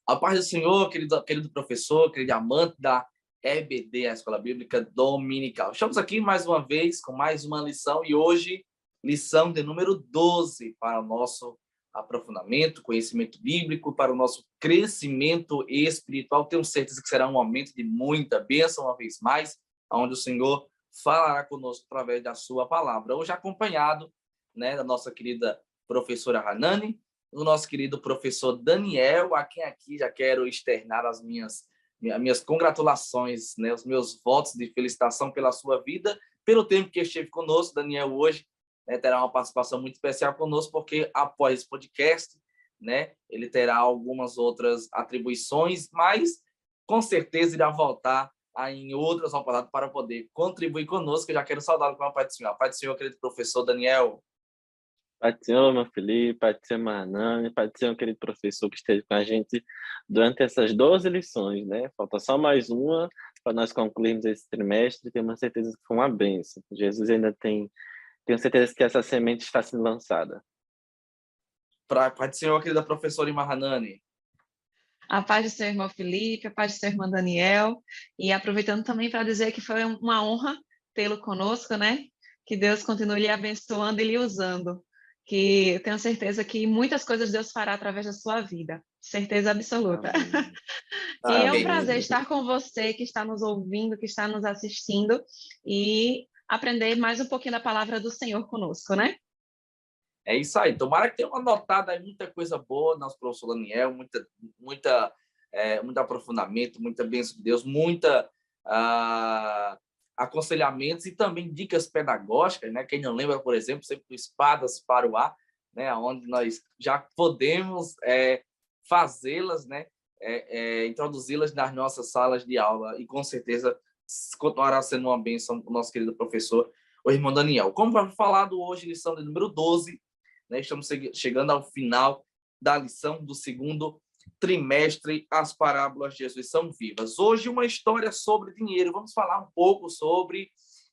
A paz do Senhor, querido professor, querido amante da EBD, a Escola Bíblica Dominical. Estamos aqui mais uma vez com mais uma lição e hoje, lição de número 12 para o nosso aprofundamento, conhecimento bíblico, para o nosso crescimento espiritual. Tenho certeza que será um momento de muita bênção, uma vez mais, onde o Senhor falará conosco através da sua palavra. Hoje acompanhado, da nossa querida professora Hanani, do nosso querido professor Daniel, a quem aqui já quero externar as minhas congratulações, os meus votos de felicitação pela sua vida, pelo tempo que esteve conosco. Daniel hoje terá uma participação muito especial conosco, porque após esse podcast, ele terá algumas outras atribuições, mas com certeza irá voltar em outras oportunidades para poder contribuir conosco. Eu já quero saudá-lo com a paz do Senhor. A paz do Senhor, querido professor Daniel. Pai do Senhor, meu Felipe, Pai do Senhor, Hanani, Pai do Senhor, querido professor que esteve com a gente durante essas 12 lições, Falta só mais uma para nós concluirmos esse trimestre. Tenho certeza que foi uma bênção. Jesus ainda tenho certeza que essa semente está sendo lançada. Para Pai do Senhor, querida professora Hanani. A paz do Senhor, irmão Felipe, a paz do Senhor, irmão Daniel. E aproveitando também para dizer que foi uma honra tê-lo conosco, Que Deus continue lhe abençoando e lhe usando. Que eu tenho certeza que muitas coisas Deus fará através da sua vida. Certeza absoluta. E é um prazer estar com você que está nos ouvindo, que está nos assistindo e aprender mais um pouquinho da palavra do Senhor conosco, É isso aí. Tomara que tenha anotado aí muita coisa boa, nosso professor Daniel, muito aprofundamento, muita bênção de Deus, muita aconselhamentos e também dicas pedagógicas, Quem não lembra, por exemplo, sempre do Espadas para o Ar, onde nós já podemos fazê-las, introduzi-las nas nossas salas de aula e com certeza continuará sendo uma bênção para o nosso querido professor, o irmão Daniel. Como foi falado hoje, lição de número 12, estamos chegando ao final da lição do segundo trimestre. As parábolas de Jesus são vivas. Hoje uma história sobre dinheiro. Vamos falar um pouco sobre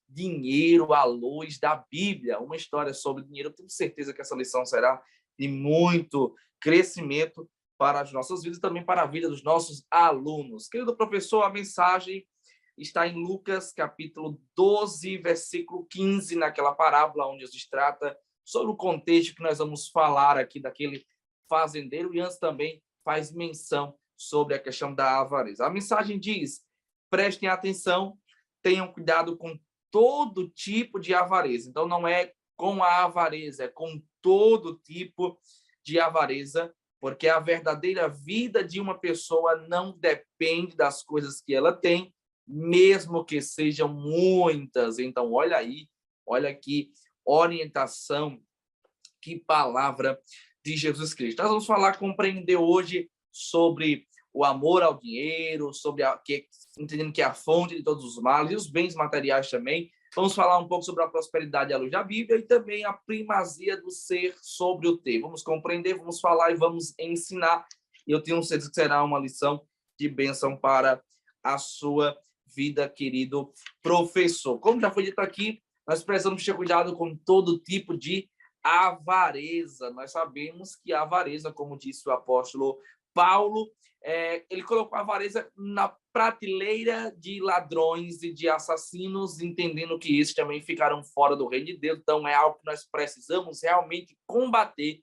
dinheiro à luz da Bíblia. Uma história sobre dinheiro. Eu tenho certeza que essa lição será de muito crescimento para as nossas vidas e também para a vida dos nossos alunos. Querido professor, a mensagem está em Lucas, capítulo 12, versículo 15, naquela parábola onde Jesus trata sobre o contexto que nós vamos falar aqui daquele fazendeiro e antes também faz menção sobre a questão da avareza. A mensagem diz: prestem atenção, tenham cuidado com todo tipo de avareza. Então, não é com a avareza, é com todo tipo de avareza, porque a verdadeira vida de uma pessoa não depende das coisas que ela tem, mesmo que sejam muitas. Então, olha aí, olha aqui, orientação, que palavra de Jesus Cristo. Nós vamos compreender hoje sobre o amor ao dinheiro, entendendo que é a fonte de todos os males e os bens materiais também. Vamos falar um pouco sobre a prosperidade à luz da Bíblia e também a primazia do ser sobre o ter. Vamos compreender, vamos falar e vamos ensinar. E eu tenho certeza que será uma lição de bênção para a sua vida, querido professor. Como já foi dito aqui, nós precisamos ter cuidado com todo tipo de avareza. Nós sabemos que a avareza, como disse o apóstolo Paulo, ele colocou a avareza na prateleira de ladrões e de assassinos, entendendo que esses também ficaram fora do reino de Deus. Então, é algo que nós precisamos realmente combater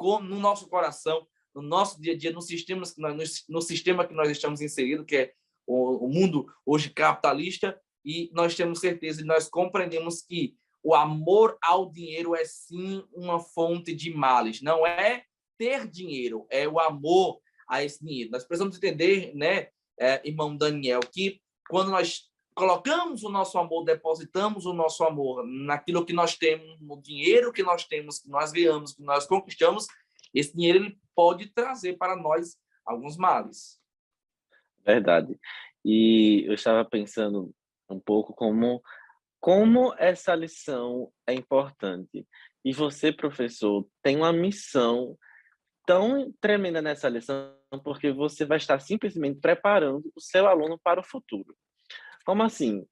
no nosso coração, no nosso dia a dia, no sistema que nós estamos inseridos, que é o mundo hoje capitalista, e nós temos certeza e nós compreendemos que o amor ao dinheiro é sim uma fonte de males. Não é ter dinheiro, é o amor a esse dinheiro. Nós precisamos entender, irmão Daniel, que quando nós colocamos o nosso amor, depositamos o nosso amor naquilo que nós temos, no dinheiro que nós temos, que nós ganhamos, que nós conquistamos, esse dinheiro ele pode trazer para nós alguns males. Verdade. E eu estava pensando um pouco como essa lição é importante. E você, professor, tem uma missão tão tremenda nessa lição, porque você vai estar simplesmente preparando o seu aluno para o futuro. Como assim?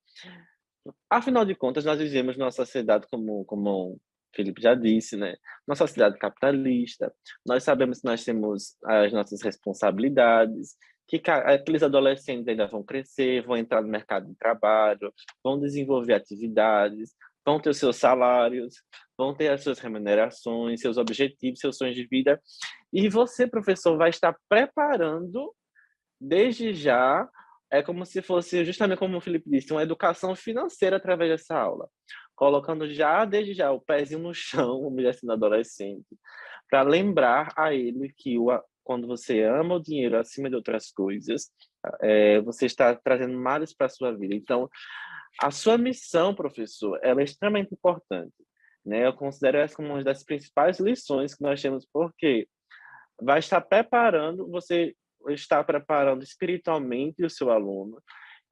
Afinal de contas, nós vivemos numa sociedade, como Felipe já disse, né? Uma sociedade capitalista, nós sabemos que nós temos as nossas responsabilidades, que aqueles adolescentes ainda vão crescer, vão entrar no mercado de trabalho, vão desenvolver atividades, vão ter os seus salários, vão ter as suas remunerações, seus objetivos, seus sonhos de vida, e você, professor, vai estar preparando desde já, é como se fosse, justamente como o Felipe disse, uma educação financeira através dessa aula, colocando já, desde já, o pezinho no chão, vamos dizer assim, no adolescente, para lembrar a ele que quando você ama o dinheiro acima de outras coisas, você está trazendo males para a sua vida. Então, a sua missão, professor, ela é extremamente importante, né? Eu considero essa como uma das principais lições que nós temos, porque vai estar preparando, você está preparando espiritualmente o seu aluno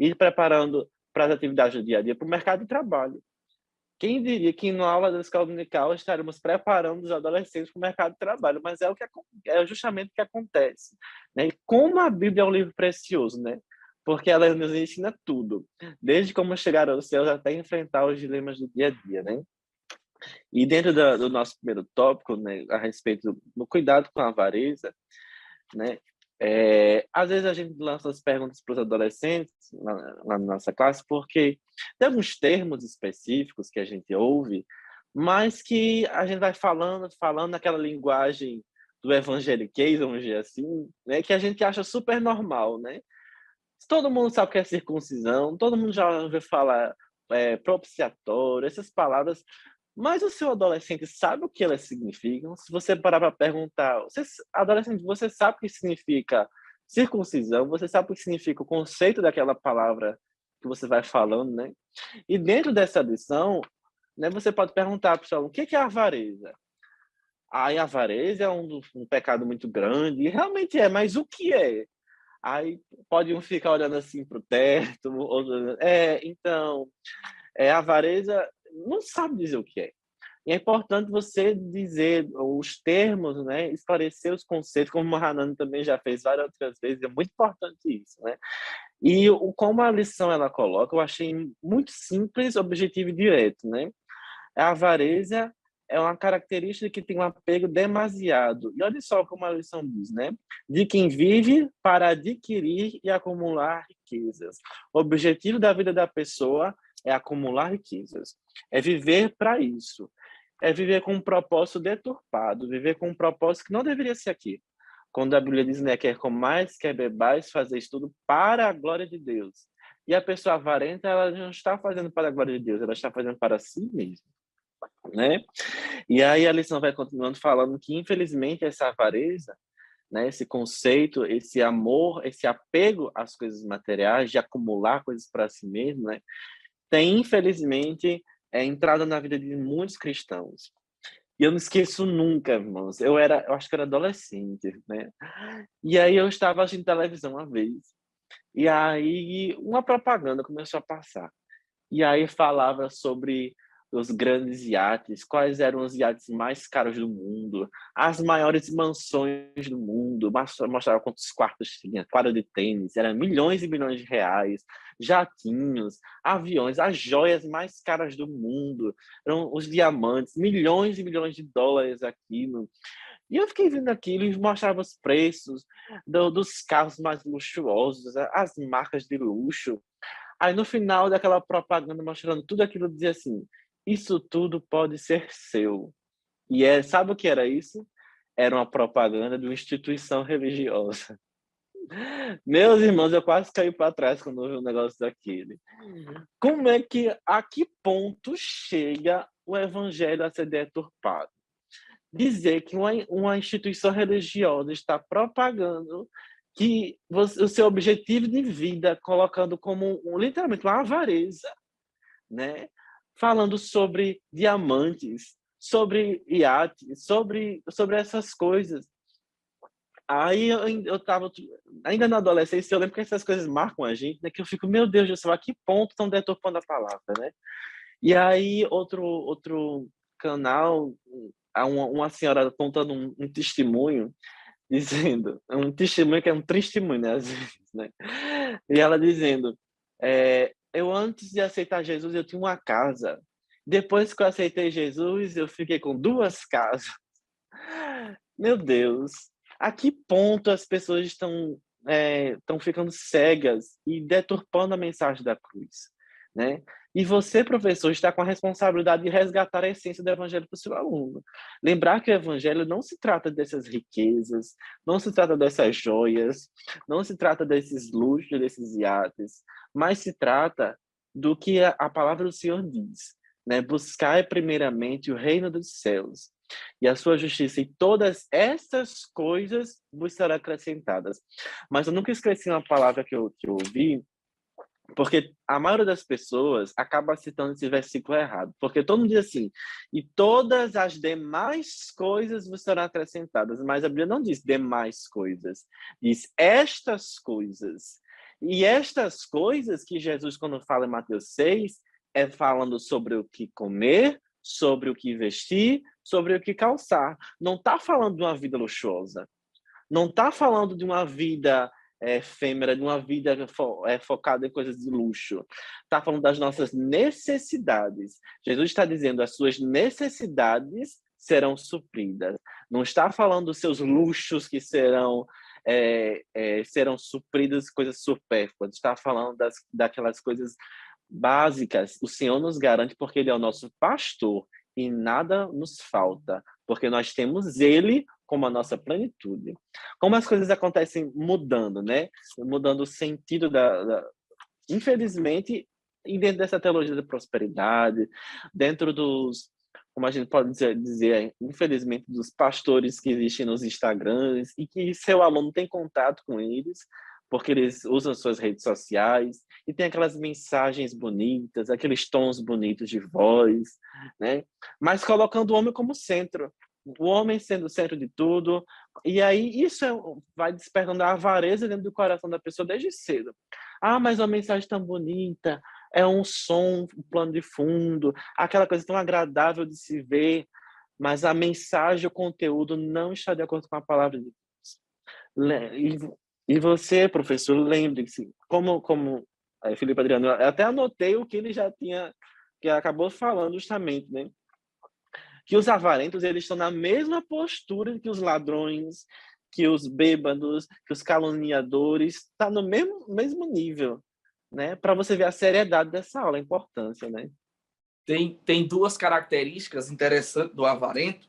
e preparando para as atividades do dia a dia, para o mercado de trabalho. Quem diria que na aula da escola dominical estaremos preparando os adolescentes para o mercado de trabalho, mas é justamente o que acontece, né? E como a Bíblia é um livro precioso, né? Porque ela nos ensina tudo, desde como chegar aos céus até enfrentar os dilemas do dia a dia, né? E dentro do nosso primeiro tópico, né, a respeito do cuidado com a avareza, né? Às vezes a gente lança as perguntas para os adolescentes na nossa classe, porque tem alguns termos específicos que a gente ouve, mas que a gente vai falando naquela linguagem do evangeliquez, vamos dizer assim, né, que a gente acha super normal, né? Todo mundo sabe o que é circuncisão, todo mundo já ouviu falar propiciatório, essas palavras, mas o seu adolescente sabe o que elas significam? Se você parar para perguntar, adolescente, você sabe o que significa circuncisão? Você sabe o que significa o conceito daquela palavra que você vai falando, né? E dentro dessa lição, né, você pode perguntar para o seu aluno, o que é avareza? Aí a avareza é um pecado muito grande, e realmente é, mas o que é? Aí pode um ficar olhando assim para o teto, outro, então, a avareza não sabe dizer o que é. E é importante você dizer os termos, né? Esclarecer os conceitos, como o Hanan também já fez várias outras vezes, é muito importante isso, né? E como a lição ela coloca, eu achei muito simples, objetivo e direto, né? A avareza é uma característica que tem um apego demasiado. E olha só como a lição diz, né? De quem vive para adquirir e acumular riquezas. O objetivo da vida da pessoa é acumular riquezas. É viver para isso. É viver com um propósito deturpado, viver com um propósito que não deveria ser aqui. Quando a Bíblia diz, né, quer comais, quer bebais, fazer isso tudo para a glória de Deus. E a pessoa avarenta, ela não está fazendo para a glória de Deus, ela está fazendo para si mesma, né? E aí a lição vai continuando falando que, infelizmente, essa avareza, né, esse conceito, esse amor, esse apego às coisas materiais, de acumular coisas para si mesmo, né, tem, infelizmente, entrado na vida de muitos cristãos. E eu não esqueço nunca, irmãos. Eu acho que era adolescente, né? E aí eu estava assistindo televisão uma vez. E aí uma propaganda começou a passar. E aí falava sobre os grandes iates, quais eram os iates mais caros do mundo, as maiores mansões do mundo, mostrava quantos quartos tinha, quadra de tênis, eram milhões e milhões de reais, jatinhos, aviões, as joias mais caras do mundo, eram os diamantes, milhões e milhões de dólares aquilo. E eu fiquei vendo aquilo e mostrava os preços dos carros mais luxuosos, as marcas de luxo. Aí no final daquela propaganda mostrando tudo aquilo, dizia assim, isso tudo pode ser seu. E sabe o que era isso? Era uma propaganda de uma instituição religiosa. Meus irmãos, eu quase caí para trás quando eu vi um negócio daquele. Como é que, a que ponto chega o evangelho a ser deturpado? Dizer que uma instituição religiosa está propagando que o seu objetivo de vida, colocando como literalmente uma avareza, né? Falando sobre diamantes, sobre iates, sobre essas coisas. Aí eu estava ainda na adolescência, eu lembro que essas coisas marcam a gente, né? Que eu fico, meu Deus do céu, a que ponto estão deturpando a palavra, né? E aí outro canal, uma senhora contando um testemunho, dizendo, um testemunho que é um testemunho, né, às vezes, né? E ela dizendo, eu antes de aceitar Jesus, eu tinha uma casa, Depois que eu aceitei Jesus, eu fiquei com 2 casas. Meu Deus, a que ponto as pessoas estão ficando cegas e deturpando a mensagem da cruz, né? E você, professor, está com a responsabilidade de resgatar a essência do evangelho para o seu aluno. Lembrar que o evangelho não se trata dessas riquezas, não se trata dessas joias, não se trata desses luxos, desses iates, mas se trata do que a palavra do Senhor diz, né? Buscai primeiramente o reino dos céus e a sua justiça, e todas essas coisas vos serão acrescentadas. Mas eu nunca esqueci uma palavra que eu ouvi, porque a maioria das pessoas acaba citando esse versículo errado, porque todo mundo diz assim, e todas as demais coisas vos serão acrescentadas, mas a Bíblia não diz demais coisas, diz estas coisas. E estas coisas que Jesus, quando fala em Mateus 6, é falando sobre o que comer, sobre o que vestir, sobre o que calçar. Não está falando de uma vida luxuosa. Não está falando de uma vida efêmera, de uma vida focada em coisas de luxo. Está falando das nossas necessidades. Jesus está dizendo as suas necessidades serão supridas. Não está falando dos seus luxos que serão supridos, coisas supérfluas. Está falando daquelas coisas básicas. O Senhor nos garante porque Ele é o nosso pastor e nada nos falta, porque nós temos Ele como a nossa plenitude. Como as coisas acontecem mudando, né? Mudando o sentido infelizmente, e dentro dessa teologia da prosperidade, dentro dos, como a gente pode dizer, infelizmente, dos pastores que existem nos Instagrams e que seu aluno tem contato com eles, porque eles usam suas redes sociais e tem aquelas mensagens bonitas, aqueles tons bonitos de voz, né? Mas colocando o homem como centro. O homem sendo o centro de tudo, e aí isso vai despertando a avareza dentro do coração da pessoa desde cedo. Ah, mas uma mensagem tão bonita, é um som, um plano de fundo, aquela coisa tão agradável de se ver, mas a mensagem, o conteúdo não está de acordo com a palavra de Deus. E você, professor, lembre-se, como Felipe Adriano, eu até anotei o que ele já tinha, que acabou falando justamente, né? Que os avarentos, eles estão na mesma postura que os ladrões, que os bêbados, que os caluniadores, está no mesmo nível, né? Para você ver a seriedade dessa aula, a importância, né? Tem 2 características interessantes do avarento,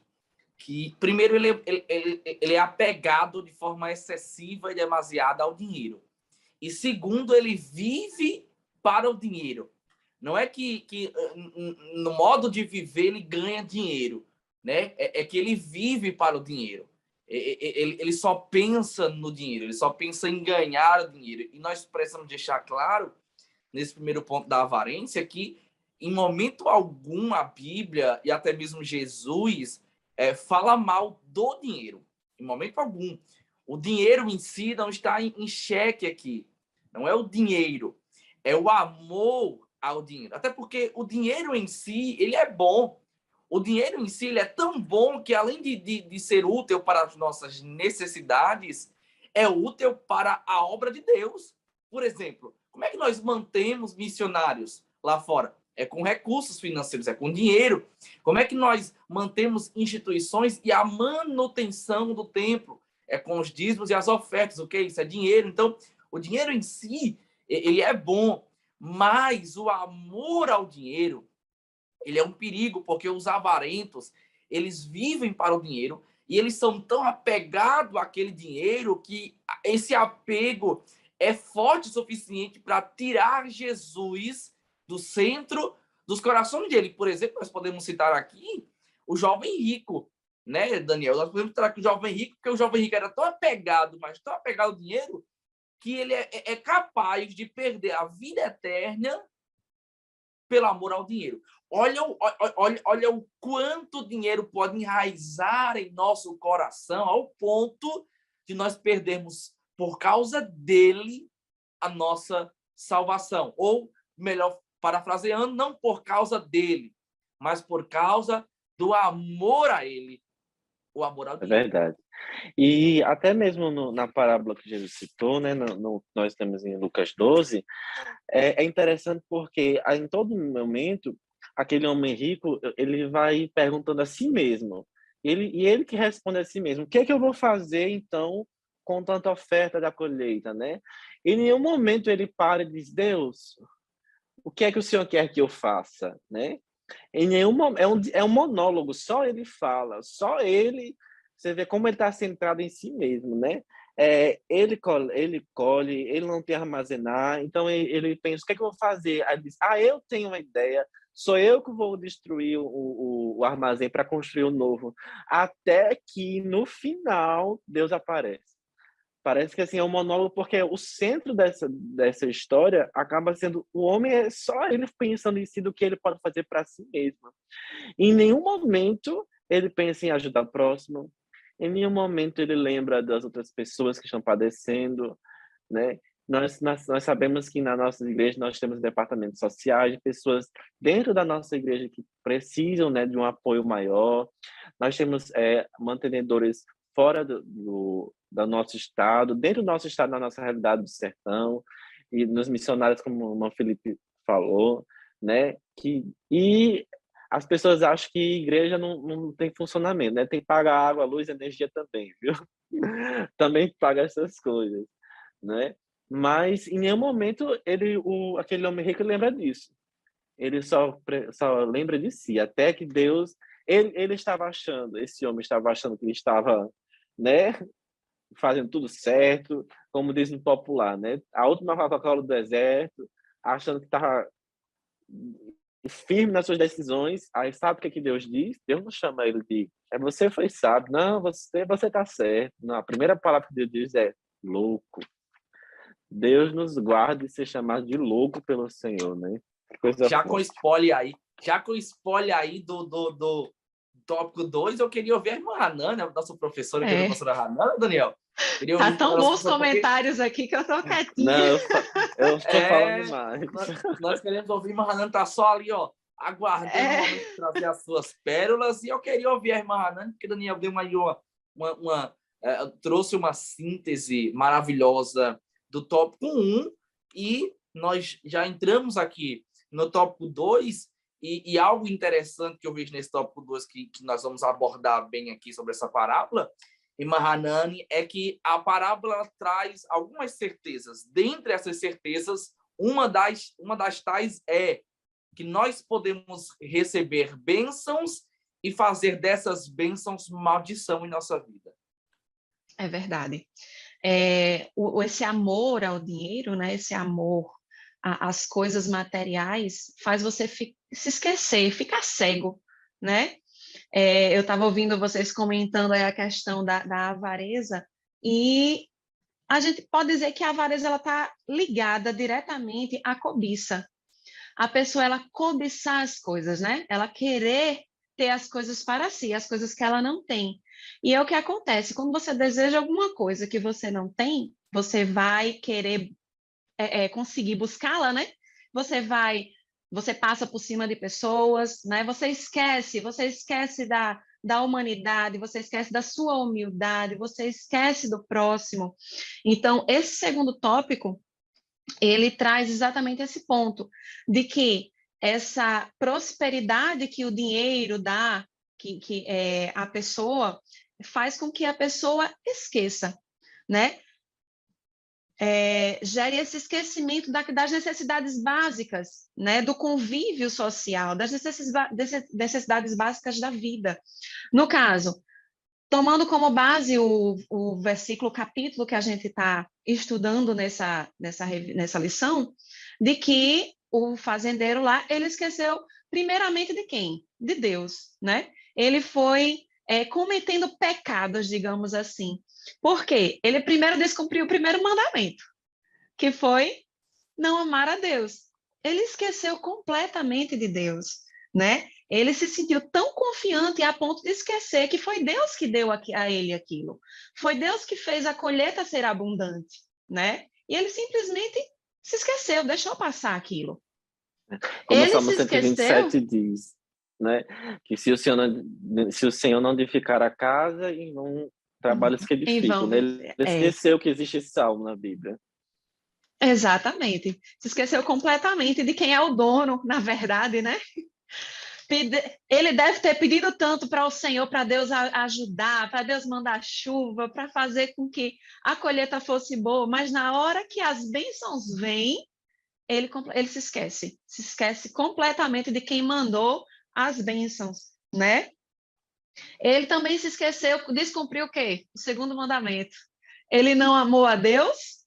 que, primeiro, ele é apegado de forma excessiva e demasiada ao dinheiro. E, segundo, ele vive para o dinheiro. Não é que no modo de viver ele ganha dinheiro, né? É que ele vive para o dinheiro. Ele só pensa no dinheiro, ele só pensa em ganhar o dinheiro. E nós precisamos deixar claro, nesse primeiro ponto da avarência, que em momento algum a Bíblia e até mesmo Jesus fala mal do dinheiro. Em momento algum. O dinheiro em si não está em xeque aqui. Não é o dinheiro, é o amor ao dinheiro. Até porque o dinheiro em si, ele é bom. O dinheiro em si, ele é tão bom que, além de ser útil para as nossas necessidades, é útil para a obra de Deus. Por exemplo, como é que nós mantemos missionários lá fora? É com recursos financeiros, é com dinheiro. Como é que nós mantemos instituições e a manutenção do templo? É com os dízimos e as ofertas, ok? Isso é dinheiro. Então, o dinheiro em si, ele é bom, mas o amor ao dinheiro, ele é um perigo, porque os avarentos, eles vivem para o dinheiro e eles são tão apegados àquele dinheiro que esse apego é forte o suficiente para tirar Jesus do centro dos corações dele. Por exemplo, nós podemos citar aqui o jovem rico, né, Daniel? Nós podemos citar aqui o jovem rico, porque o jovem rico era tão apegado, mas tão apegado ao dinheiro, que ele é capaz de perder a vida eterna pelo amor ao dinheiro. Olha o quanto o dinheiro pode enraizar em nosso coração ao ponto de nós perdermos, por causa dele, a nossa salvação. Ou, melhor parafraseando, não por causa dele, mas por causa do amor a ele, o amor ao dinheiro. É verdade. E até mesmo na parábola que Jesus citou, né, nós temos em Lucas 12, é interessante porque em todo momento aquele homem rico, ele vai perguntando a si mesmo. Ele que responde a si mesmo: o que é que eu vou fazer, então, com tanta oferta da colheita, né? Em nenhum momento ele para e diz: Deus, o que é que o Senhor quer que eu faça, né? Em nenhum momento, é um monólogo, só ele fala, só ele, você vê como ele está centrado em si mesmo, né? Ele colhe, ele não tem armazenar, então ele pensa: o que é que eu vou fazer? Aí ele diz: eu tenho uma ideia, sou eu que vou destruir o armazém para construir o novo. Até que, no final, Deus aparece. Parece que assim é um monólogo, porque o centro dessa história acaba sendo o homem, é só ele pensando em si do que ele pode fazer para si mesmo. Em nenhum momento ele pensa em ajudar o próximo, em nenhum momento ele lembra das outras pessoas que estão padecendo, né? Nós sabemos que na nossa igreja nós temos departamentos sociais, de pessoas dentro da nossa igreja que precisam, né, de um apoio maior. Nós temos mantenedores fora do nosso estado, dentro do nosso estado, na nossa realidade do sertão, e nos missionários, como o irmão Felipe falou, né? E as pessoas acham que igreja não tem funcionamento, né? Tem que pagar água, luz, energia também, viu? Também paga essas coisas, né? Mas em nenhum momento aquele homem rico lembra disso. Ele só lembra de si, até que Deus, esse homem estava achando que ele estava, né, fazendo tudo certo, como diz no popular, né? A última Coca-Cola do deserto, achando que estava firme nas suas decisões. Aí sabe o que Deus diz? Deus não chama ele de você foi sábio. Não, você está certo. Não, a primeira palavra que Deus diz é louco. Deus nos guarde de ser chamado de louco pelo Senhor, né? Coisa Já com forte. spoiler aí do tópico 2, eu queria ouvir a irmã Hanan, né? Nossa professora, que é a professora Hanan, Daniel. Queria Tá ouvir tão bons porque comentários aqui que eu tô quietinha. Não, eu estou falando mais. Nós queremos ouvir, a irmã Hanan tá só ali, ó, aguardando o momento de trazer as suas pérolas, e eu queria ouvir a irmã Hanan, porque Daniel deu trouxe uma síntese maravilhosa do tópico 1, e nós já entramos aqui no tópico 2, e algo interessante que eu vejo nesse tópico 2 que nós vamos abordar bem aqui sobre essa parábola, irmã Hanani, é que a parábola traz algumas certezas. Dentre essas certezas, uma das tais é que nós podemos receber bênçãos e fazer dessas bênçãos maldição em nossa vida. É verdade. Esse amor ao dinheiro, né? Esse amor às coisas materiais faz você se esquecer, ficar cego, né? Eu estava ouvindo vocês comentando aí a questão da avareza, e a gente pode dizer que a avareza ela está ligada diretamente à cobiça. A pessoa ela cobiçar as coisas, né? Ela querer ter as coisas para si, as coisas que ela não tem. E é o que acontece, quando você deseja alguma coisa que você não tem, você vai querer conseguir buscá-la, né? Você passa por cima de pessoas, né? Você esquece da humanidade, você esquece da sua humildade, você esquece do próximo. Então, esse segundo tópico, ele traz exatamente esse ponto, de que essa prosperidade que o dinheiro dá, que a pessoa, faz com que a pessoa esqueça, né? Gere esse esquecimento das necessidades básicas, né? Do convívio social, das necessidades básicas da vida. No caso, tomando como base o versículo, o capítulo que a gente está estudando nessa lição, de que o fazendeiro lá, ele esqueceu primeiramente de quem? De Deus, né? Ele foi cometendo pecados, digamos assim. Por quê? Ele primeiro descumpriu o primeiro mandamento, que foi não amar a Deus. Ele esqueceu completamente de Deus, né? Ele se sentiu tão confiante a ponto de esquecer que foi Deus que deu a ele aquilo. Foi Deus que fez a colheita ser abundante, né? E ele simplesmente se esqueceu, deixou passar aquilo. Como o Ele Salmo se esqueceu. 127 diz, né? Que se o Senhor não edificar a casa, em vão trabalhos que edificam. Né? Ele esqueceu que existe esse salmo na Bíblia. Exatamente. Se esqueceu completamente de quem é o dono, na verdade, né? Ele deve ter pedido tanto para o Senhor, para Deus ajudar, para Deus mandar chuva, para fazer com que a colheita fosse boa, mas na hora que as bênçãos vêm, ele se esquece completamente de quem mandou as bênçãos, né? Ele também se esqueceu, descumpriu o quê? O segundo mandamento. Ele não amou a Deus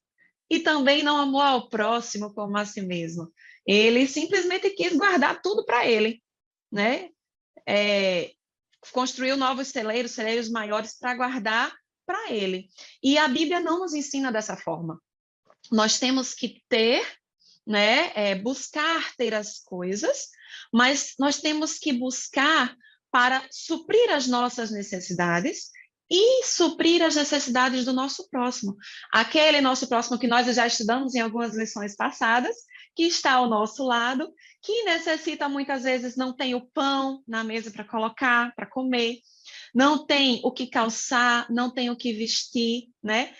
e também não amou ao próximo como a si mesmo. Ele simplesmente quis guardar tudo para ele, né? Construiu novos celeiros maiores para guardar para ele. E a Bíblia não nos ensina dessa forma. Nós temos que ter, né? Buscar ter as coisas, mas nós temos que buscar para suprir as nossas necessidades e suprir as necessidades do nosso próximo. Aquele nosso próximo que nós já estudamos em algumas lições passadas, que está ao nosso lado, que necessita muitas vezes, não tem o pão na mesa para colocar, para comer, não tem o que calçar, não tem o que vestir, né?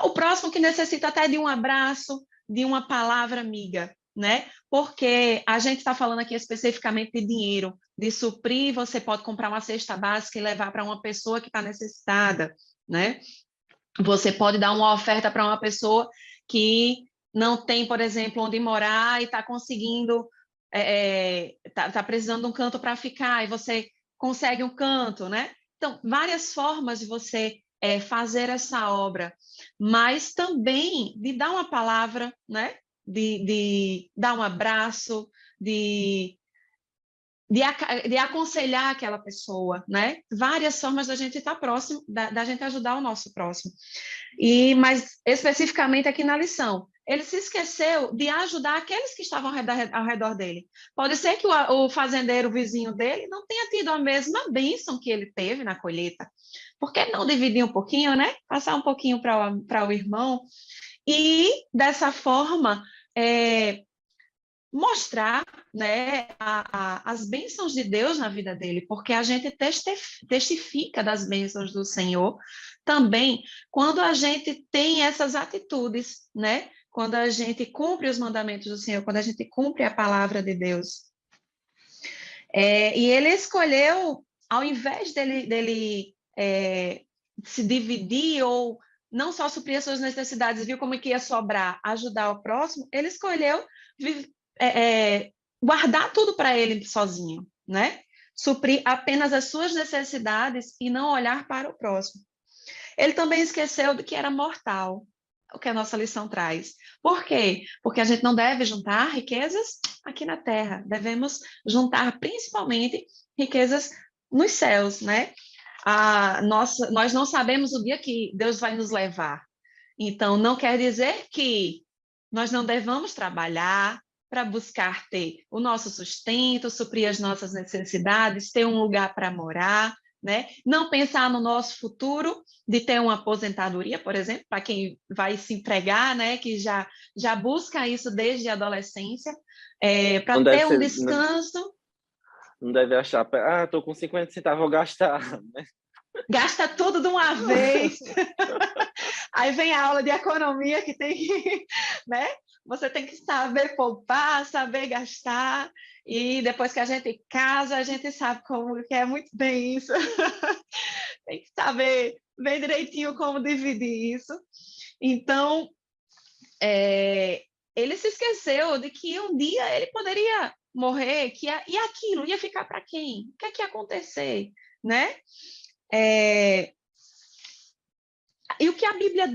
O próximo que necessita até de um abraço, de uma palavra amiga, né? Porque a gente está falando aqui especificamente de dinheiro, de suprir, você pode comprar uma cesta básica e levar para uma pessoa que está necessitada, né? Você pode dar uma oferta para uma pessoa que não tem, por exemplo, onde morar e está conseguindo, tá precisando de um canto para ficar, e você consegue um canto, né? Então, várias formas de você fazer essa obra, mas também de dar uma palavra, né? De dar um abraço, de aconselhar aquela pessoa, né? Várias formas da gente estar próximo, da gente ajudar o nosso próximo. Mas especificamente aqui na lição, ele se esqueceu de ajudar aqueles que estavam ao redor dele. Pode ser que o fazendeiro vizinho dele não tenha tido a mesma bênção que ele teve na colheita. Por que não dividir um pouquinho, né? Passar um pouquinho para o irmão e, dessa forma, mostrar, né, as bênçãos de Deus na vida dele, porque a gente testifica das bênçãos do Senhor também quando a gente tem essas atitudes, né? Quando a gente cumpre os mandamentos do Senhor, quando a gente cumpre a palavra de Deus. E ele escolheu, ao invés dele se dividir ou não só suprir as suas necessidades, viu como que ia sobrar, ajudar o próximo, ele escolheu guardar tudo para ele sozinho, né? Suprir apenas as suas necessidades e não olhar para o próximo. Ele também esqueceu de que era mortal, o que a nossa lição traz. Por quê? Porque a gente não deve juntar riquezas aqui na terra, devemos juntar principalmente riquezas nos céus, né? Nós não sabemos o dia que Deus vai nos levar. Então, não quer dizer que nós não devamos trabalhar para buscar ter o nosso sustento, suprir as nossas necessidades, ter um lugar para morar, né? Não pensar no nosso futuro de ter uma aposentadoria, por exemplo, para quem vai se empregar, né? Que já busca isso desde a adolescência, para ter um descanso. Não deve achar, estou com 50 centavos, vou gastar, né? Gasta tudo de uma vez. Aí vem a aula de economia que tem que, né? Você tem que saber poupar, saber gastar. E depois que a gente casa, a gente sabe como que é muito bem isso. Tem que saber bem direitinho como dividir isso. Então, ele se esqueceu de que um dia ele poderia morrer, e aquilo ia ficar para quem? O que é que ia acontecer, né? E o que a Bíblia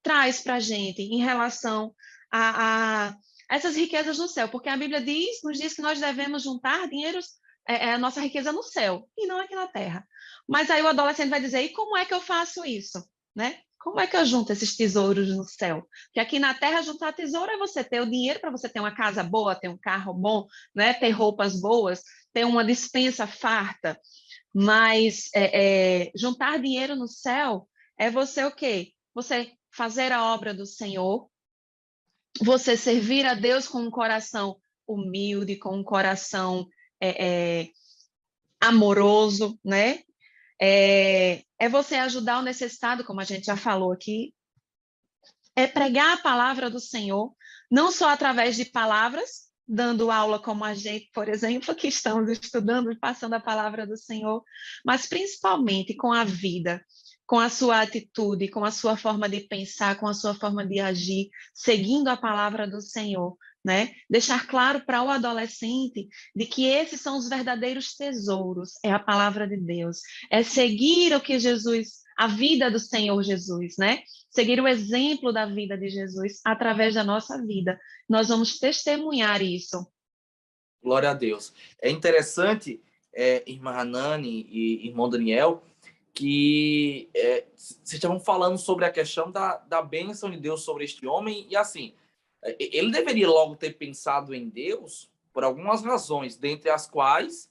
traz para a gente em relação a essas riquezas no céu? Porque a Bíblia nos diz que nós devemos juntar a nossa riqueza no céu, e não aqui na terra. Mas aí o adolescente vai dizer, e como é que eu faço isso? Né? Como é que eu junto esses tesouros no céu? Porque aqui na terra, juntar tesouro é você ter o dinheiro para você ter uma casa boa, ter um carro bom, né? Ter roupas boas, ter uma despensa farta. Mas juntar dinheiro no céu é você o quê? Você fazer a obra do Senhor, você servir a Deus com um coração humilde, com um coração amoroso, né? É você ajudar o necessitado, como a gente já falou aqui. É pregar a palavra do Senhor, não só através de palavras, dando aula como a gente, por exemplo, que estamos estudando e passando a palavra do Senhor, mas principalmente com a vida, com a sua atitude, com a sua forma de pensar, com a sua forma de agir, seguindo a palavra do Senhor, né? Deixar claro para o adolescente de que esses são os verdadeiros tesouros, é a palavra de Deus, é seguir o que Jesus, a vida do Senhor Jesus, né? Seguir o exemplo da vida de Jesus através da nossa vida. Nós vamos testemunhar isso. Glória a Deus. É interessante, irmã Hanani e irmão Daniel, que vocês estavam falando sobre a questão da bênção de Deus sobre este homem, e assim, ele deveria logo ter pensado em Deus por algumas razões, dentre as quais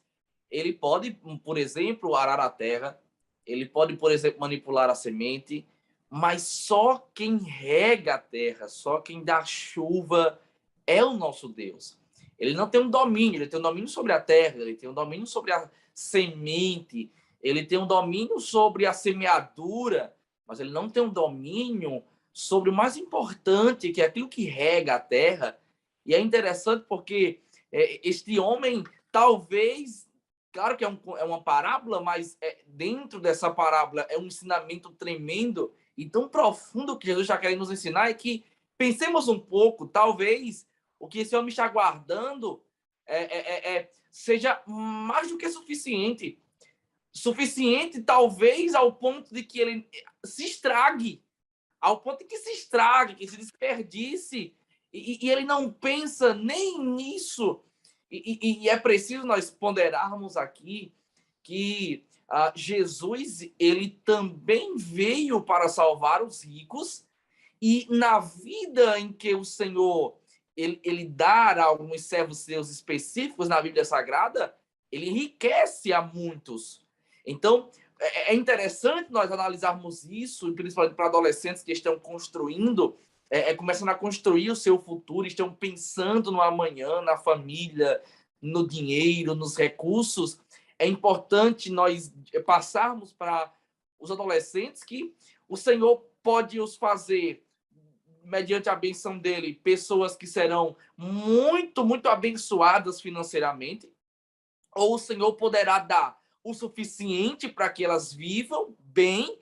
ele pode, por exemplo, arar a terra, ele pode, por exemplo, manipular a semente, mas só quem rega a terra, só quem dá chuva é o nosso Deus. Ele não tem um domínio, ele tem um domínio sobre a terra, ele tem um domínio sobre a semente, ele tem um domínio sobre a semeadura, mas ele não tem um domínio sobre o mais importante, que é aquilo que rega a terra. E é interessante porque este homem, talvez, claro que é uma parábola, mas dentro dessa parábola é um ensinamento tremendo e tão profundo que Jesus está querendo nos ensinar, é que pensemos um pouco, talvez o que esse homem está guardando seja mais do que suficiente. Suficiente, talvez, ao ponto de que ele se estrague, ao ponto de que se estrague, que se desperdice, e ele não pensa nem nisso. E é preciso nós ponderarmos aqui que Jesus, ele também veio para salvar os ricos, e na vida em que o Senhor ele dá a alguns servos seus específicos na Bíblia Sagrada, ele enriquece a muitos. Então, é interessante nós analisarmos isso, principalmente para adolescentes que estão construindo, começando a construir o seu futuro, estão pensando no amanhã, na família, no dinheiro, nos recursos. É importante nós passarmos para os adolescentes que o Senhor pode os fazer, mediante a benção dele, pessoas que serão muito, muito abençoadas financeiramente, ou o Senhor poderá dar o suficiente para que elas vivam bem,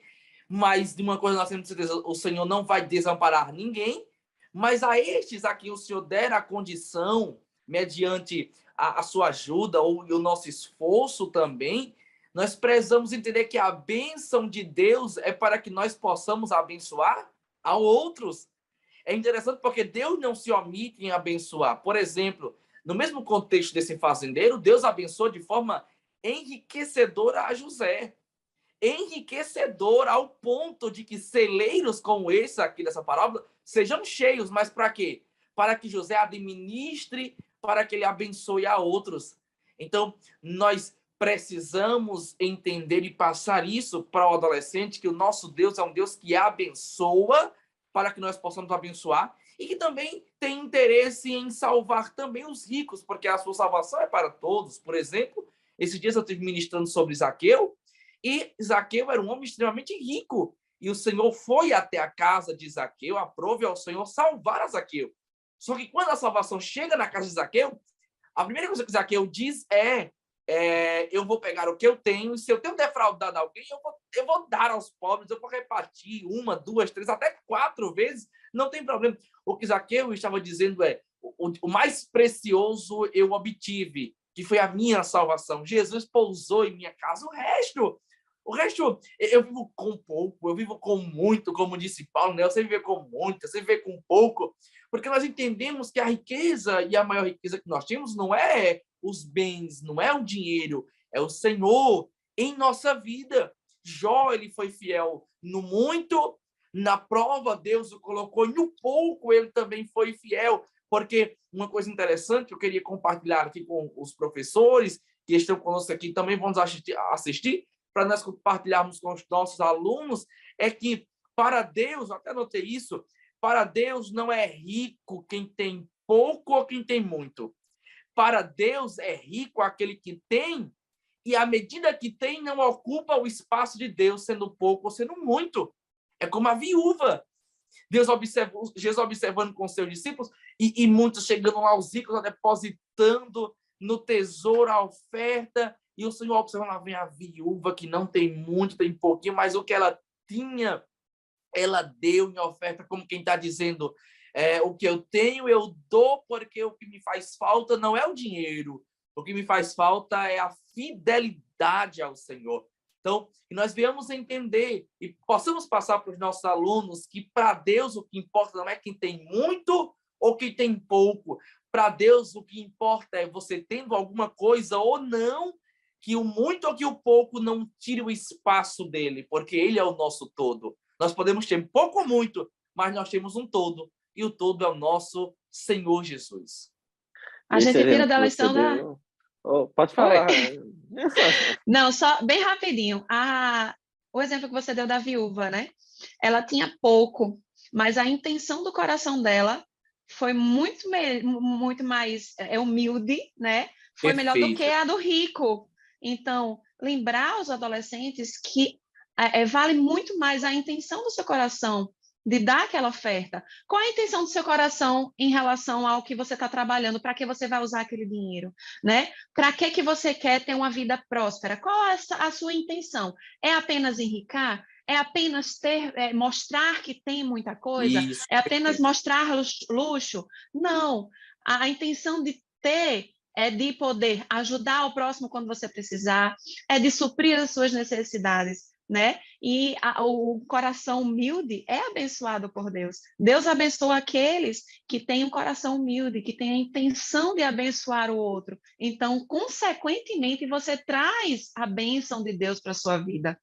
mas de uma coisa nós temos certeza, o Senhor não vai desamparar ninguém, mas a estes a quem o Senhor der a condição, mediante a sua ajuda ou o nosso esforço também, nós precisamos entender que a bênção de Deus é para que nós possamos abençoar a outros. É interessante porque Deus não se omite em abençoar. Por exemplo, no mesmo contexto desse fazendeiro, Deus abençoou de forma enriquecedora a José. Enriquecedora ao ponto de que celeiros como esse aqui dessa parábola sejam cheios. Mas para quê? Para que José administre, para que ele abençoe a outros. Então, nós precisamos entender e passar isso para o adolescente, que o nosso Deus é um Deus que abençoa, para que nós possamos abençoar, e que também tem interesse em salvar também os ricos, porque a sua salvação é para todos. Por exemplo, esses dias eu estive ministrando sobre Zaqueu, e Zaqueu era um homem extremamente rico, e o Senhor foi até a casa de Zaqueu, aprove ao Senhor salvar a Zaqueu. Só que quando a salvação chega na casa de Zaqueu, a primeira coisa que Zaqueu diz eu vou pegar o que eu tenho, e se eu tenho defraudado alguém, eu vou dar aos pobres, eu vou repartir 1, 2, 3, até 4 vezes, não tem problema. O que Zaqueu estava dizendo o mais precioso eu obtive, que foi a minha salvação. Jesus pousou em minha casa. O resto, eu vivo com pouco, eu vivo com muito, como disse Paulo, né? Você vive com muito, você vive com pouco, porque nós entendemos que a riqueza e a maior riqueza que nós temos não é os bens, não é o dinheiro, é o Senhor em nossa vida. Jó, ele foi fiel no muito, na prova Deus o colocou, e no pouco ele também foi fiel, porque uma coisa interessante que eu queria compartilhar aqui com os professores que estão conosco aqui, também vamos assistir para nós compartilharmos com os nossos alunos, é que para Deus, até anotei isso, para Deus não é rico quem tem pouco ou quem tem muito. Para Deus é rico aquele que tem, e à medida que tem, não ocupa o espaço de Deus, sendo pouco ou sendo muito. É como a viúva. Jesus observando com seus discípulos e muitos chegando lá, os ricos, depositando no tesouro a oferta, e o Senhor observando, lá vem a viúva que não tem muito, tem pouquinho, mas o que ela tinha, ela deu em oferta, como quem está dizendo, o que eu tenho eu dou, porque o que me faz falta não é o dinheiro, o que me faz falta é a fidelidade ao Senhor. Então, que nós venhamos entender e possamos passar para os nossos alunos que para Deus o que importa não é quem tem muito ou quem tem pouco. Para Deus o que importa é você tendo alguma coisa ou não, que o muito ou que o pouco não tire o espaço dele, porque ele é o nosso todo. Nós podemos ter pouco ou muito, mas nós temos um todo, e o todo é o nosso Senhor Jesus. A Esse gente tira exemplo da que você lição da... deu... Oh, pode Oi? falar. Não, só bem rapidinho. O exemplo que você deu da viúva, né? Ela tinha pouco, mas a intenção do coração dela foi muito mais humilde, né? Foi melhor do que Perfeito. a do rico. Então, lembrar os adolescentes que vale muito mais a intenção do seu coração de dar aquela oferta. Qual a intenção do seu coração em relação ao que você está trabalhando? Para que você vai usar aquele dinheiro, né? Para que você quer ter uma vida próspera? Qual é a sua intenção? É apenas enricar? É apenas mostrar que tem muita coisa? Isso. É apenas mostrar luxo? Não. A intenção de ter é de poder ajudar o próximo quando você precisar, é de suprir as suas necessidades, né? E o coração humilde é abençoado por Deus. Deus abençoa aqueles que têm um coração humilde, que têm a intenção de abençoar o outro. Então, consequentemente, você traz a bênção de Deus para a sua vida.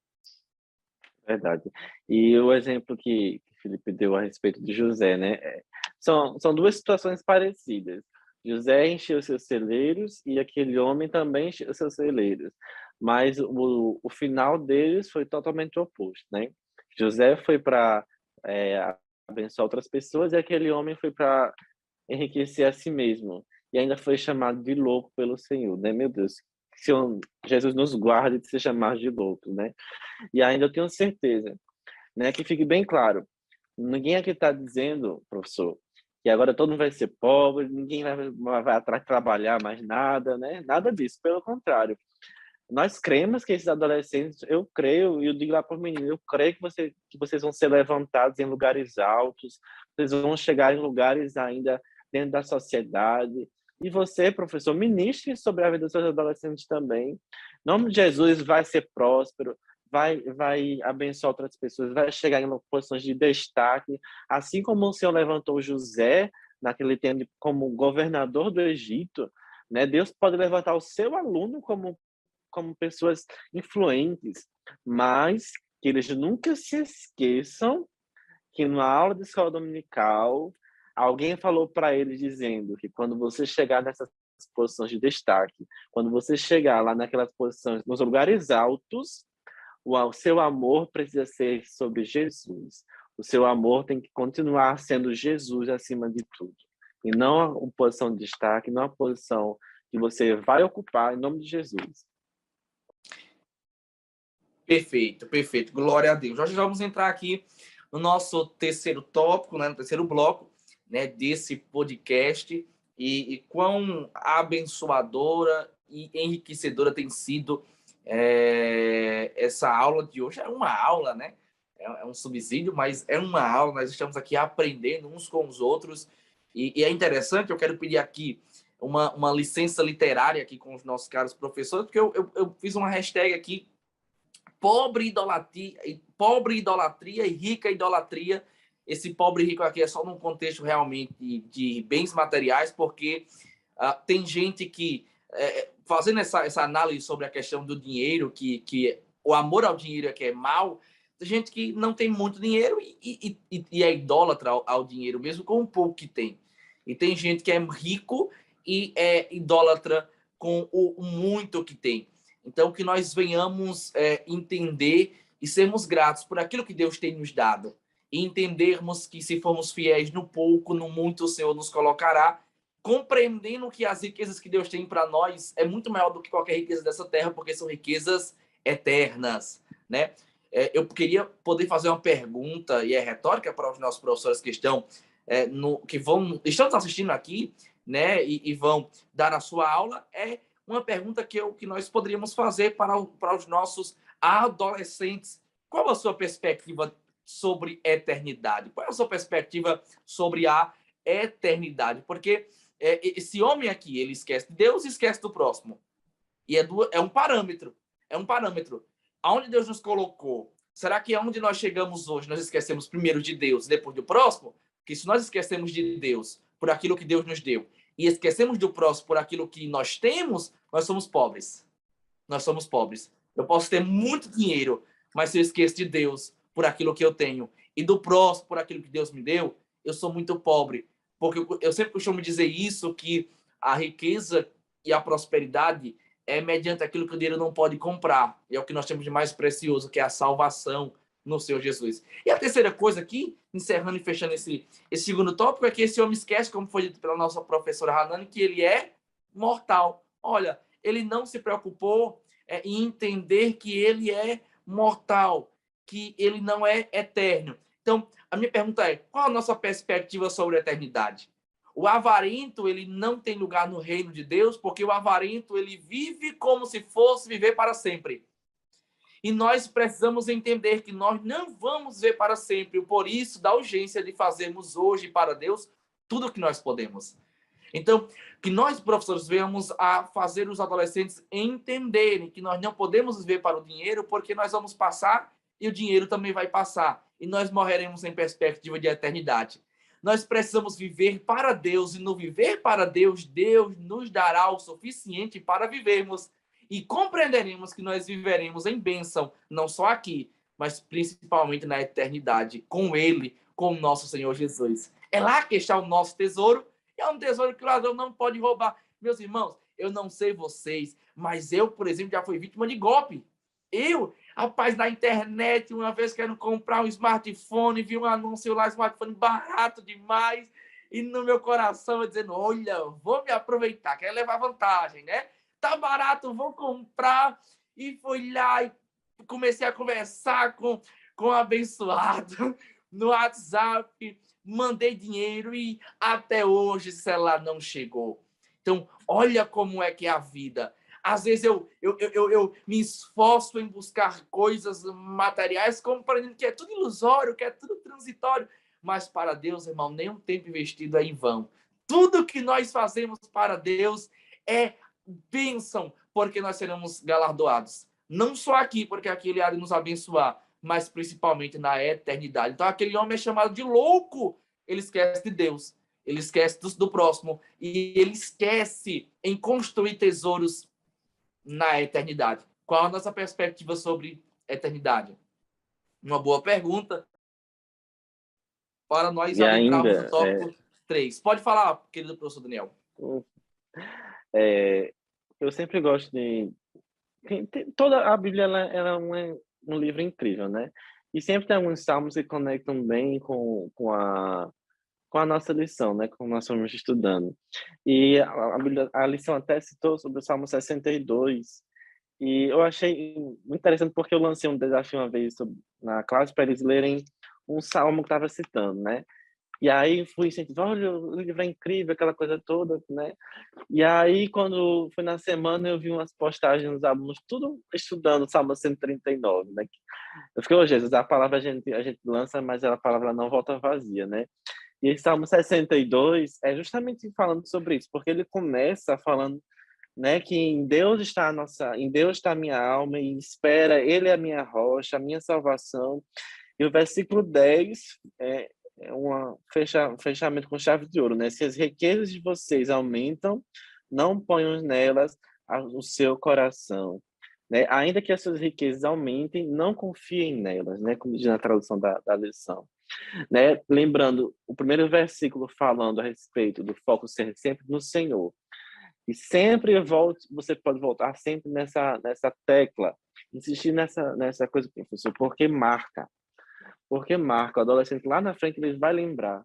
Verdade. E o exemplo que o Felipe deu a respeito de José, né? São duas situações parecidas. José encheu seus celeiros e aquele homem também encheu seus celeiros. Mas o final deles foi totalmente oposto, né? José foi para abençoar outras pessoas e aquele homem foi para enriquecer a si mesmo. E ainda foi chamado de louco pelo Senhor, né? Meu Deus, que Jesus nos guarde de ser chamado de louco, né? E ainda eu tenho certeza, né, que fique bem claro, ninguém aqui está dizendo, professor, que agora todo mundo vai ser pobre, ninguém vai atrás de trabalhar mais nada, né? Nada disso, pelo contrário. Nós cremos que esses adolescentes, eu creio, e eu digo lá para os meninos, eu creio que vocês vão ser levantados em lugares altos, vocês vão chegar em lugares ainda dentro da sociedade. E você, professor, ministre sobre a vida dos seus adolescentes também. Em nome de Jesus, vai ser próspero, vai abençoar outras pessoas, vai chegar em posições de destaque, assim como o Senhor levantou José naquele tempo como governador do Egito, né? Deus pode levantar o seu aluno como pessoas influentes, mas que eles nunca se esqueçam que na aula de escola dominical alguém falou para eles dizendo que quando você chegar nessas posições de destaque, quando você chegar lá naquelas posições, nos lugares altos, o seu amor precisa ser sobre Jesus. O seu amor tem que continuar sendo Jesus acima de tudo. E não uma posição de destaque, não uma posição que você vai ocupar em nome de Jesus. Perfeito, perfeito. Glória a Deus. Nós já vamos entrar aqui no nosso terceiro tópico, né, no terceiro bloco, né, desse podcast, e quão abençoadora e enriquecedora tem sido essa aula de hoje. É uma aula, né? É um subsídio, mas é uma aula. Nós estamos aqui aprendendo uns com os outros, e é interessante. Eu quero pedir aqui uma licença literária aqui com os nossos caros professores, porque eu fiz uma hashtag aqui: pobre idolatria e rica idolatria. Esse pobre e rico aqui é só num contexto realmente de bens materiais, porque tem gente que, fazendo essa análise sobre a questão do dinheiro, que o amor ao dinheiro é que é mal, tem gente que não tem muito dinheiro e é idólatra ao dinheiro, mesmo com o pouco que tem. E tem gente que é rico e é idólatra com o muito que tem. Então, que nós venhamos entender e sermos gratos por aquilo que Deus tem nos dado. E entendermos que, se formos fiéis no pouco, no muito, o Senhor nos colocará, compreendendo que as riquezas que Deus tem para nós é muito maior do que qualquer riqueza dessa terra, porque são riquezas eternas, né? Eu queria poder fazer uma pergunta, e é retórica para os nossos professores que estão, estão nos assistindo aqui, né, e vão dar a sua aula, é uma pergunta que nós poderíamos fazer para os nossos adolescentes. Qual a sua perspectiva sobre eternidade? Qual é a sua perspectiva sobre a eternidade? Porque esse homem aqui, ele esquece de Deus e esquece do próximo. E é um parâmetro. É um parâmetro. Aonde Deus nos colocou? Será que aonde nós chegamos hoje, nós esquecemos primeiro de Deus, depois do próximo? Porque se nós esquecemos de Deus por aquilo que Deus nos deu e esquecemos do próximo por aquilo que nós temos, nós somos pobres. Nós somos pobres. Eu posso ter muito dinheiro, mas se eu esqueço de Deus por aquilo que eu tenho e do próximo por aquilo que Deus me deu, eu sou muito pobre. Porque eu sempre costumo dizer isso, que a riqueza e a prosperidade é mediante aquilo que o dinheiro não pode comprar. E é o que nós temos de mais precioso, que é a salvação no Senhor Jesus. E a terceira coisa aqui, encerrando e fechando esse segundo tópico, é que esse homem esquece, como foi dito pela nossa professora Hanani, que ele é mortal. Olha, ele não se preocupou em entender que ele é mortal, que ele não é eterno. Então, a minha pergunta é, qual a nossa perspectiva sobre a eternidade? O avarento, ele não tem lugar no reino de Deus, porque o avarento, ele vive como se fosse viver para sempre. E nós precisamos entender que nós não vamos ver para sempre, por isso, da urgência de fazermos hoje para Deus tudo o que nós podemos. Então, que nós, professores, venhamos a fazer os adolescentes entenderem que nós não podemos viver para o dinheiro, porque nós vamos passar e o dinheiro também vai passar. E nós morreremos em perspectiva de eternidade. Nós precisamos viver para Deus, e no viver para Deus, Deus nos dará o suficiente para vivermos. E compreenderemos que nós viveremos em bênção, não só aqui, mas principalmente na eternidade, com Ele, com o nosso Senhor Jesus. É lá que está o nosso tesouro. É um tesouro que o ladrão não pode roubar. Meus irmãos, eu não sei vocês, mas eu, por exemplo, já fui vítima de golpe. Rapaz, na internet, uma vez querendo comprar um smartphone, vi um anúncio lá, smartphone barato demais, e no meu coração eu dizendo, olha, vou me aproveitar, quero levar vantagem, né? Tá barato, vou comprar. E fui lá e comecei a conversar com o abençoado no WhatsApp, mandei dinheiro e até hoje esse celular não chegou. Então, olha como é que é a vida. Às vezes eu me esforço em buscar coisas materiais, compreendendo que é tudo ilusório, que é tudo transitório. Mas para Deus, irmão, nenhum tempo investido é em vão. Tudo que nós fazemos para Deus é bênção, porque nós seremos galardoados. Não só aqui, porque aqui Ele há de nos abençoar, mas principalmente na eternidade. Então, aquele homem é chamado de louco. Ele esquece de Deus, ele esquece do próximo, e ele esquece em construir tesouros na eternidade. Qual a nossa perspectiva sobre eternidade? Uma boa pergunta para nós E adentrarmos no ainda, tópico 3. Pode falar, querido professor Daniel. Eu sempre gosto de... Toda a Bíblia ela é um livro incrível, né? E sempre tem alguns salmos que conectam bem com a nossa lição, né? Como nós estamos estudando. E a lição até citou sobre o Salmo 62. E eu achei muito interessante porque eu lancei um desafio uma vez na classe para eles lerem um salmo que estava citando, né? E aí fui incentivar, olha, o livro é incrível, aquela coisa toda, né? E aí, quando foi na semana, eu vi umas postagens dos alunos, tudo estudando o Salmo 139, né? Eu fiquei, ô Jesus, a palavra a gente lança, mas a palavra não volta vazia, né? E esse Salmo 62 é justamente falando sobre isso, porque ele começa falando, né, que em Deus está a minha alma e espera, Ele é a minha rocha, a minha salvação. E o versículo 10 é um fechamento com chave de ouro, né? Se as riquezas de vocês aumentam, não ponham nelas o seu coração, né? Ainda que as suas riquezas aumentem, não confiem nelas, né? Como diz na tradução da lição, né? Lembrando, o primeiro versículo falando a respeito do foco ser sempre no Senhor. E sempre você pode voltar sempre nessa tecla, insistir nessa coisa, professor, porque marca. Porque marca. O adolescente lá na frente, ele vai lembrar.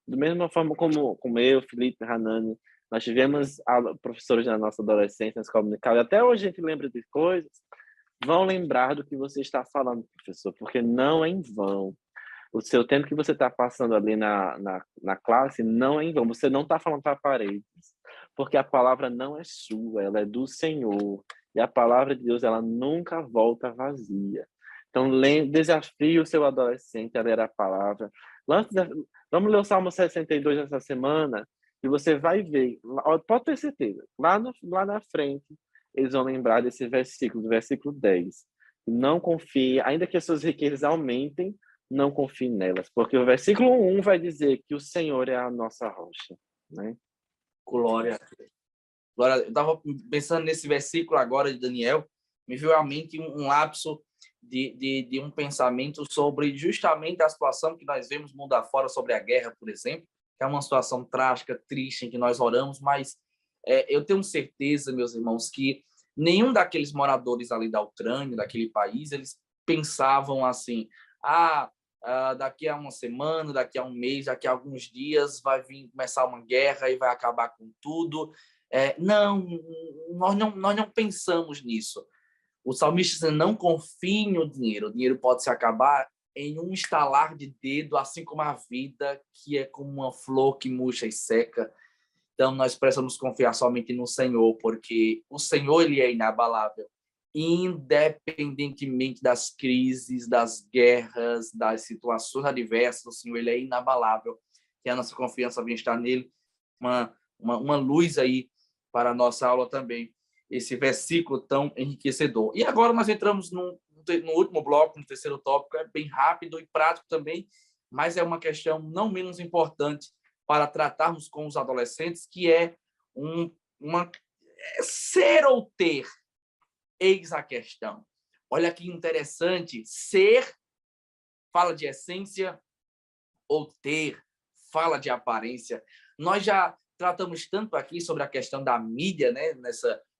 Da mesma forma como eu, Felipe, Hanani, nós tivemos professores na nossa adolescência, na escola dominical, e até hoje a gente lembra de coisas, vão lembrar do que você está falando, professor, porque não é em vão. O seu tempo que você está passando ali na classe não é em vão. Você não está falando para paredes, porque a palavra não é sua, ela é do Senhor. E a palavra de Deus, ela nunca volta vazia. Então, desafie o seu adolescente a ler a palavra. Vamos ler o Salmo 62 essa semana, e você vai ver, pode ter certeza, lá na frente, eles vão lembrar desse versículo, do versículo 10. Não confie, ainda que as suas riquezas aumentem, não confie nelas, porque o versículo 1 vai dizer que o Senhor é a nossa rocha, né? Glória. Glória. Eu estava pensando nesse versículo agora de Daniel, me veio à mente um lapso de um pensamento sobre justamente a situação que nós vemos mundo afora sobre a guerra, por exemplo, que é uma situação trágica, triste, em que nós oramos, mas eu tenho certeza, meus irmãos, que nenhum daqueles moradores ali da Ucrânia, daquele país, eles pensavam assim, daqui a uma semana, daqui a um mês, daqui a alguns dias vai começar uma guerra e vai acabar com tudo. Não, nós não pensamos nisso. O salmista diz, não confie no dinheiro. O dinheiro pode se acabar em um estalar de dedo, assim como a vida, que é como uma flor que murcha e seca. Então, nós precisamos confiar somente no Senhor, porque o Senhor, ele é inabalável. Independentemente das crises, das guerras, das situações adversas, o Senhor, ele é inabalável. E a nossa confiança vem estar nele. Uma luz aí para a nossa aula também. Esse versículo tão enriquecedor. E agora nós entramos no último bloco, no terceiro tópico. É bem rápido e prático também, mas é uma questão não menos importante para tratarmos com os adolescentes, que é ser ou ter. Eis a questão. Olha que interessante. Ser fala de essência, ou ter fala de aparência. Nós já tratamos tanto aqui sobre a questão da mídia, né?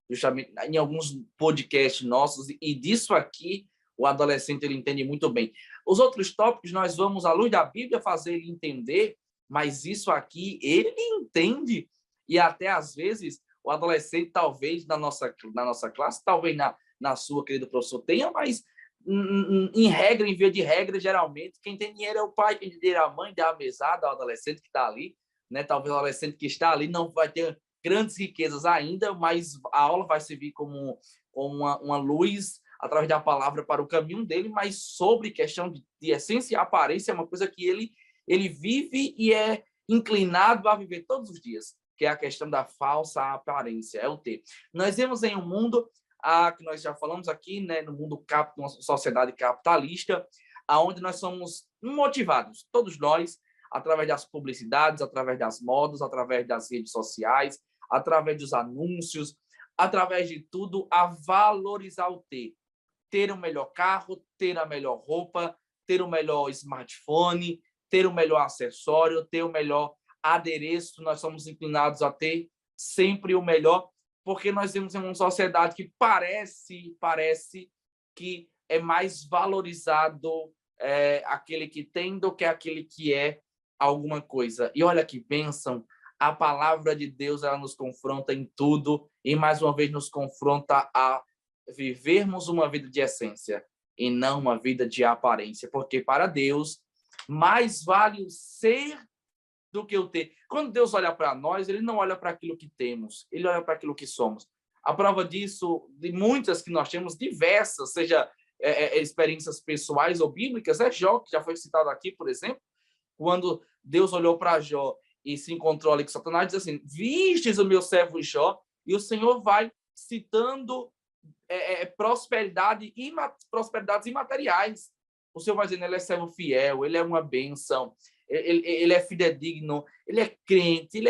Justamente em alguns podcasts nossos, e disso aqui o adolescente ele entende muito bem. Os outros tópicos nós vamos, à luz da Bíblia, fazer ele entender, mas isso aqui ele entende, e até às vezes o adolescente, talvez na nossa classe, talvez na sua, querido professor, tenha, mas em regra, em via de regra, geralmente, quem tem dinheiro é o pai, quem tem dinheiro é a mãe, dá a mesada ao adolescente que está ali, né? Talvez o adolescente que está ali não vai ter grandes riquezas ainda, mas a aula vai servir como uma luz através da palavra para o caminho dele, mas sobre questão de essência e aparência é uma coisa que ele vive e é inclinado a viver todos os dias, que é a questão da falsa aparência, é o ter. Nós vemos em um mundo, que nós já falamos aqui, né, no mundo uma sociedade capitalista, onde nós somos motivados, todos nós, através das publicidades, através das modas, através das redes sociais, através dos anúncios, através de tudo, a valorizar o ter. Ter o melhor carro, ter a melhor roupa, ter o melhor smartphone, ter o melhor acessório, ter o melhor adereço. Nós somos inclinados a ter sempre o melhor, porque nós vivemos em uma sociedade que parece que é mais valorizado aquele que tem do que aquele que é alguma coisa. E olha que bênção, a palavra de Deus ela nos confronta em tudo e mais uma vez nos confronta a vivermos uma vida de essência e não uma vida de aparência, porque para Deus mais vale o ser do que o ter. Quando Deus olha para nós, ele não olha para aquilo que temos, ele olha para aquilo que somos. A prova disso, de muitas que nós temos, diversas, seja experiências pessoais ou bíblicas, é Jó, que já foi citado aqui, por exemplo, quando Deus olhou para Jó e se encontrou ali com Satanás, diz assim, vistes o meu servo Jó, e o Senhor vai citando prosperidades imateriais. O Senhor vai dizendo, ele é servo fiel, ele é uma bênção, ele é fidedigno, ele é crente, ele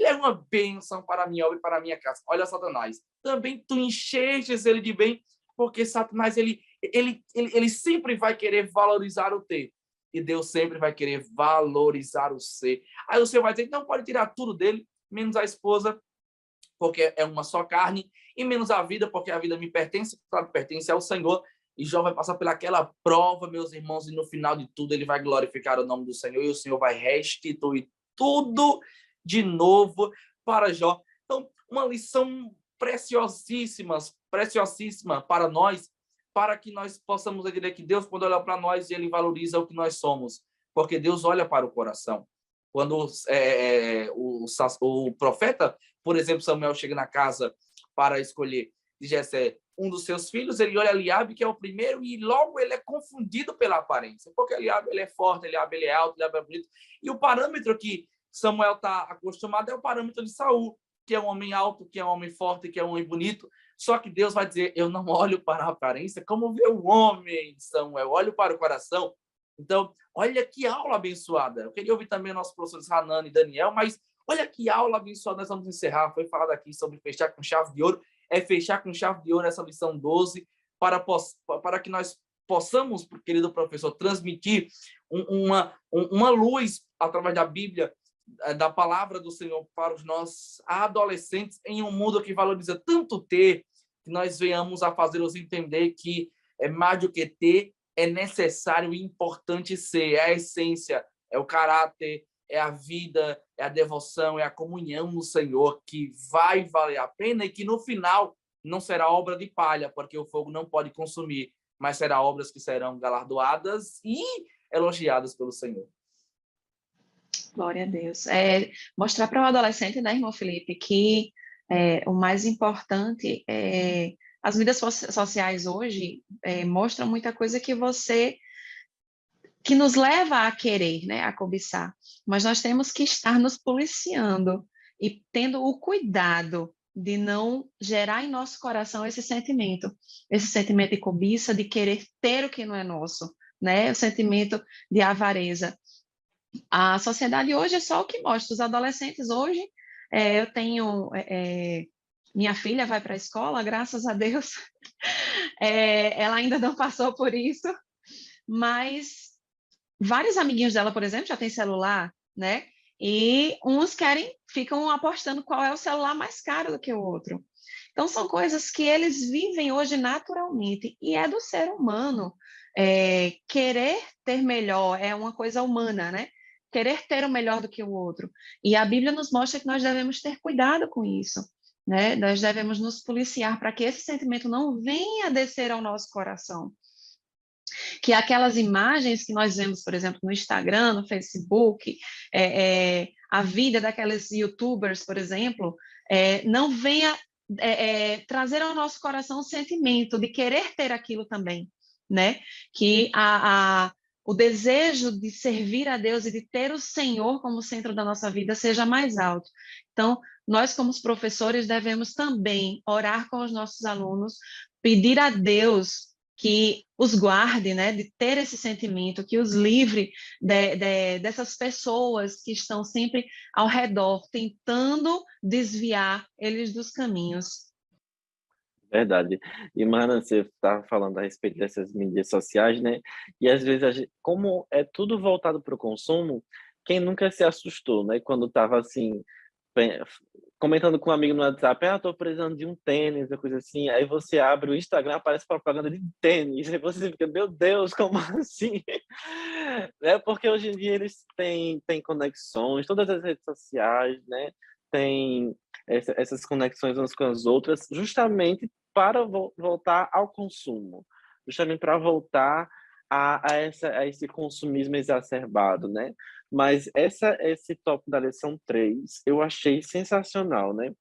é uma bênção para a minha obra e para a minha casa. Olha, Satanás, também tu enchestes ele de bem, porque Satanás, ele sempre vai querer valorizar o ter, e Deus sempre vai querer valorizar o ser. Aí o Senhor vai dizer, não pode tirar tudo dele, menos a esposa, porque é uma só carne, e menos a vida, porque a vida me pertence, claro, pertence ao Senhor. E Jó vai passar pelaquela prova, meus irmãos, e no final de tudo ele vai glorificar o nome do Senhor, e o Senhor vai restituir tudo de novo para Jó. Então, uma lição preciosíssima para nós, para que nós possamos entender que Deus, quando olha para nós, ele valoriza o que nós somos, porque Deus olha para o coração. Quando o profeta, por exemplo, Samuel chega na casa para escolher de Jessé um dos seus filhos, ele olha Eliabe, que é o primeiro, e logo ele é confundido pela aparência, porque Eliabe ele é forte, Eliabe ele é alto, Eliabe é bonito, e o parâmetro que Samuel está acostumado é o parâmetro de Saul, que é um homem alto, que é um homem forte, que é um homem bonito. Só que Deus vai dizer, eu não olho para a aparência como vê o homem, Samuel, olho para o coração. Então, olha que aula abençoada. Eu queria ouvir também nossos professores Hanan e Daniel, mas olha que aula abençoada. Nós vamos encerrar. Foi falado aqui sobre fechar com chave de ouro. É fechar com chave de ouro essa lição 12 para que nós possamos, querido professor, transmitir uma luz através da Bíblia, da palavra do Senhor para os nossos adolescentes em um mundo que valoriza tanto ter, que nós venhamos a fazê-los entender que é mais do que ter, é necessário e importante ser, é a essência, é o caráter, é a vida, é a devoção, é a comunhão no Senhor que vai valer a pena e que no final não será obra de palha, porque o fogo não pode consumir, mas será obras que serão galardoadas e elogiadas pelo Senhor. Glória a Deus. Mostrar para o adolescente, né, irmão Felipe, que o mais importante é... As mídias sociais hoje mostram muita coisa que nos leva a querer, né, a cobiçar. Mas nós temos que estar nos policiando e tendo o cuidado de não gerar em nosso coração esse sentimento de cobiça, de querer ter o que não é nosso, né, o sentimento de avareza. A sociedade hoje é só o que mostra. Os adolescentes hoje, eu tenho... minha filha vai para a escola, graças a Deus. Ela ainda não passou por isso, mas vários amiguinhos dela, por exemplo, já têm celular, né? E uns ficam apostando qual é o celular mais caro do que o outro. Então, são coisas que eles vivem hoje naturalmente, e é do ser humano. Querer ter melhor é uma coisa humana, né? Querer ter o melhor do que o outro. E a Bíblia nos mostra que nós devemos ter cuidado com isso, né? Nós devemos nos policiar para que esse sentimento não venha descer ao nosso coração. Que aquelas imagens que nós vemos, por exemplo, no Instagram, no Facebook, a vida daqueles YouTubers, por exemplo, não venha trazer ao nosso coração o sentimento de querer ter aquilo também, né? Que o desejo de servir a Deus e de ter o Senhor como centro da nossa vida seja mais alto. Então, nós, como os professores, devemos também orar com os nossos alunos, pedir a Deus que os guarde, né, de ter esse sentimento, que os livre dessas pessoas que estão sempre ao redor, tentando desviar eles dos caminhos. Verdade. E, Mana, você estava falando a respeito dessas mídias sociais, né? E às vezes, como é tudo voltado para o consumo, quem nunca se assustou, né? Quando estava assim, comentando com um amigo no WhatsApp, estou precisando de um tênis, uma coisa assim. Aí você abre o Instagram, aparece propaganda de tênis. Aí você fica, meu Deus, como assim? Porque hoje em dia eles têm conexões, todas as redes sociais, né? Tem essas conexões umas com as outras, justamente para voltar ao consumo, justamente para voltar a esse consumismo exacerbado, né? Mas esse tópico da lição 3 eu achei sensacional, né?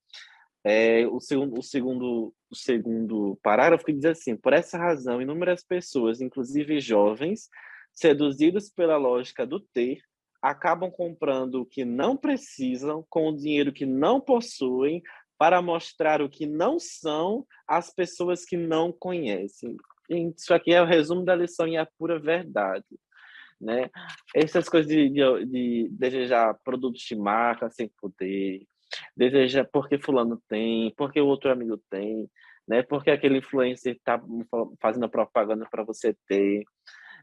O segundo parágrafo que diz assim: por essa razão, inúmeras pessoas, inclusive jovens, seduzidos pela lógica do ter, acabam comprando o que não precisam com o dinheiro que não possuem para mostrar o que não são às pessoas que não conhecem. Isso aqui é o resumo da lição e a pura verdade, né? Essas coisas de desejar produtos de marca sem poder, desejar porque fulano tem, porque o outro amigo tem, né? Porque aquele influencer está fazendo propaganda para você ter,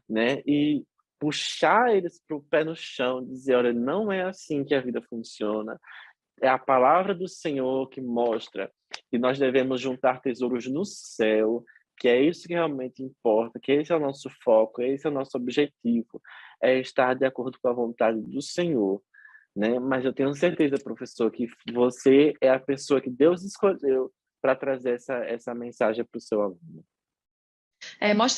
né? E puxar eles para o pé no chão, dizer, olha, não é assim que a vida funciona. É a palavra do Senhor que mostra que nós devemos juntar tesouros no céu, que é isso que realmente importa, que esse é o nosso foco, esse é o nosso objetivo, é estar de acordo com a vontade do Senhor, né? Mas eu tenho certeza, professor, que você é a pessoa que Deus escolheu para trazer essa mensagem para o seu aluno. Irmão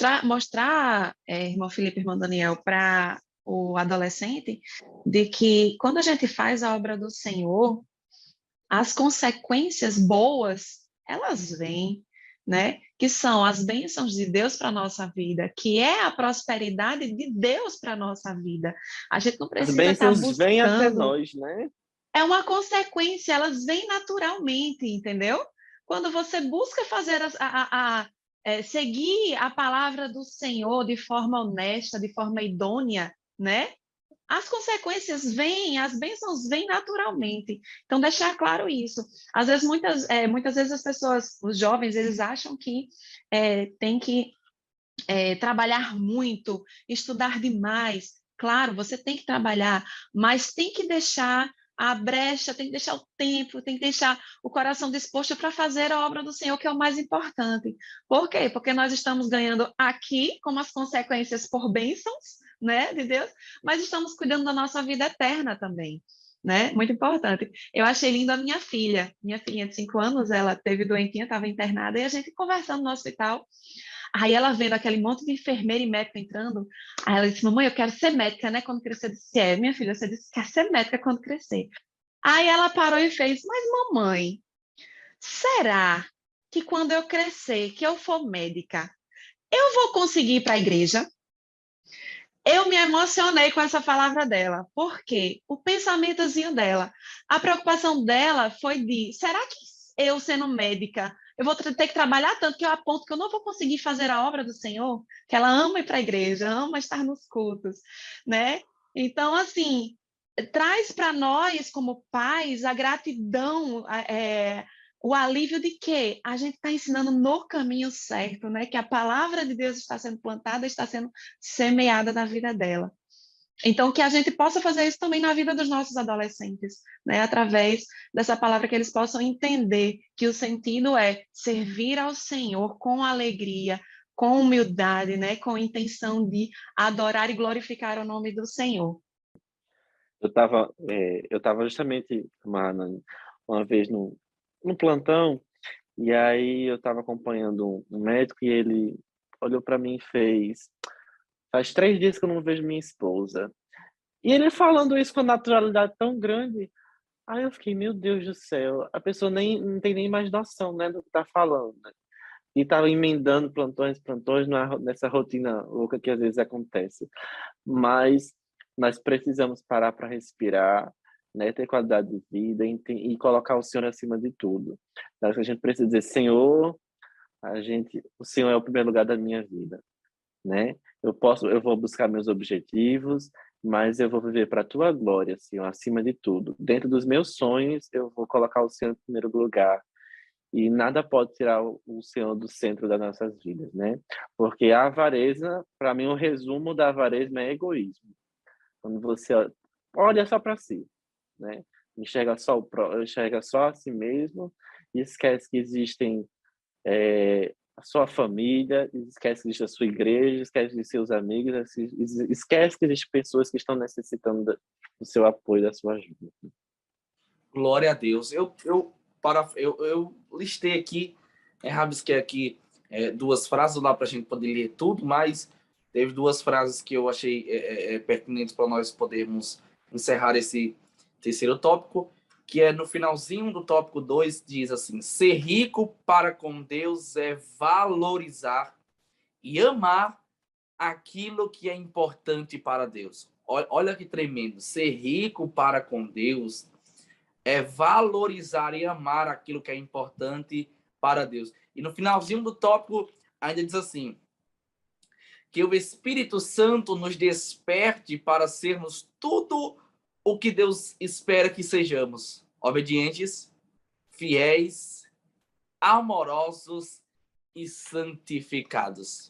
Felipe, irmão Daniel, para o adolescente, de que quando a gente faz a obra do Senhor, as consequências boas, elas vêm, né? Que são as bênçãos de Deus para a nossa vida, que é a prosperidade de Deus para a nossa vida. A gente não As precisa estar bênçãos vêm até buscando, nós, né? é uma consequência, elas vêm naturalmente, entendeu? Quando você busca fazer seguir a palavra do Senhor de forma honesta, de forma idônea, né? As consequências vêm, as bênçãos vêm naturalmente. Então, deixar claro isso. Às vezes, muitas vezes as pessoas, os jovens, eles acham que tem que trabalhar muito, estudar demais. Claro, você tem que trabalhar, mas tem que deixar a brecha, tem que deixar o tempo, tem que deixar o coração disposto para fazer a obra do Senhor, que é o mais importante. Por quê? Porque nós estamos ganhando aqui, como as consequências por bênçãos, né, de Deus, mas estamos cuidando da nossa vida eterna também, né? Muito importante. Eu achei lindo a minha filhinha de 5 anos, ela teve doentinha, estava internada, e a gente conversando no hospital. Aí ela vendo aquele monte de enfermeira e médico entrando, aí ela disse, mamãe, eu quero ser médica, né? Quando crescer, eu disse, minha filha, você disse que quer ser médica quando crescer. Aí ela parou e fez, mas mamãe, será que quando eu crescer, que eu for médica, eu vou conseguir ir para a igreja? Eu me emocionei com essa palavra dela, porque o pensamentozinho dela, a preocupação dela foi de, será que eu sendo médica, eu vou ter que trabalhar tanto que eu aponto que eu não vou conseguir fazer a obra do Senhor? Que ela ama ir para a igreja, ama estar nos cultos, né? Então, assim, traz para nós, como pais, a gratidão, o alívio de que a gente está ensinando no caminho certo, né? Que a palavra de Deus está sendo plantada, está sendo semeada na vida dela. Então, que a gente possa fazer isso também na vida dos nossos adolescentes, né? Através dessa palavra, que eles possam entender que o sentido é servir ao Senhor com alegria, com humildade, né? Com intenção de adorar e glorificar o nome do Senhor. Eu tava justamente uma vez no plantão, e aí eu estava acompanhando um médico e ele olhou para mim e fez: faz 3 dias que eu não vejo minha esposa. E ele falando isso com uma naturalidade tão grande, aí eu fiquei, meu Deus do céu, a pessoa nem não tem nem mais noção, né, do que tá falando, né? E tava emendando plantões nessa rotina louca que às vezes acontece. Mas nós precisamos parar para respirar, né, ter qualidade de vida e colocar o Senhor acima de tudo. A gente precisa dizer, Senhor, o Senhor é o primeiro lugar da minha vida, né? Eu vou buscar meus objetivos, mas eu vou viver para a tua glória, Senhor, acima de tudo. Dentro dos meus sonhos, eu vou colocar o Senhor em primeiro lugar. E nada pode tirar o Senhor do centro das nossas vidas, né? Porque a avareza, para mim, o resumo da avareza é egoísmo. Quando você olha só para si, né? Enxerga só a si mesmo e esquece que existem a sua família, esquece que existe a sua igreja, esquece de seus amigos, esquece que existem pessoas que estão necessitando do seu apoio, da sua ajuda. Glória a Deus. Eu listei aqui, rabisquei aqui 2 frases, não dá para a gente poder ler tudo, mas teve 2 frases que eu achei pertinentes para nós podermos encerrar esse terceiro tópico, que é no finalzinho do tópico 2, diz assim: ser rico para com Deus é valorizar e amar aquilo que é importante para Deus. Olha que tremendo. Ser rico para com Deus é valorizar e amar aquilo que é importante para Deus. E no finalzinho do tópico ainda diz assim: que o Espírito Santo nos desperte para sermos tudo o que Deus espera que sejamos: obedientes, fiéis, amorosos e santificados.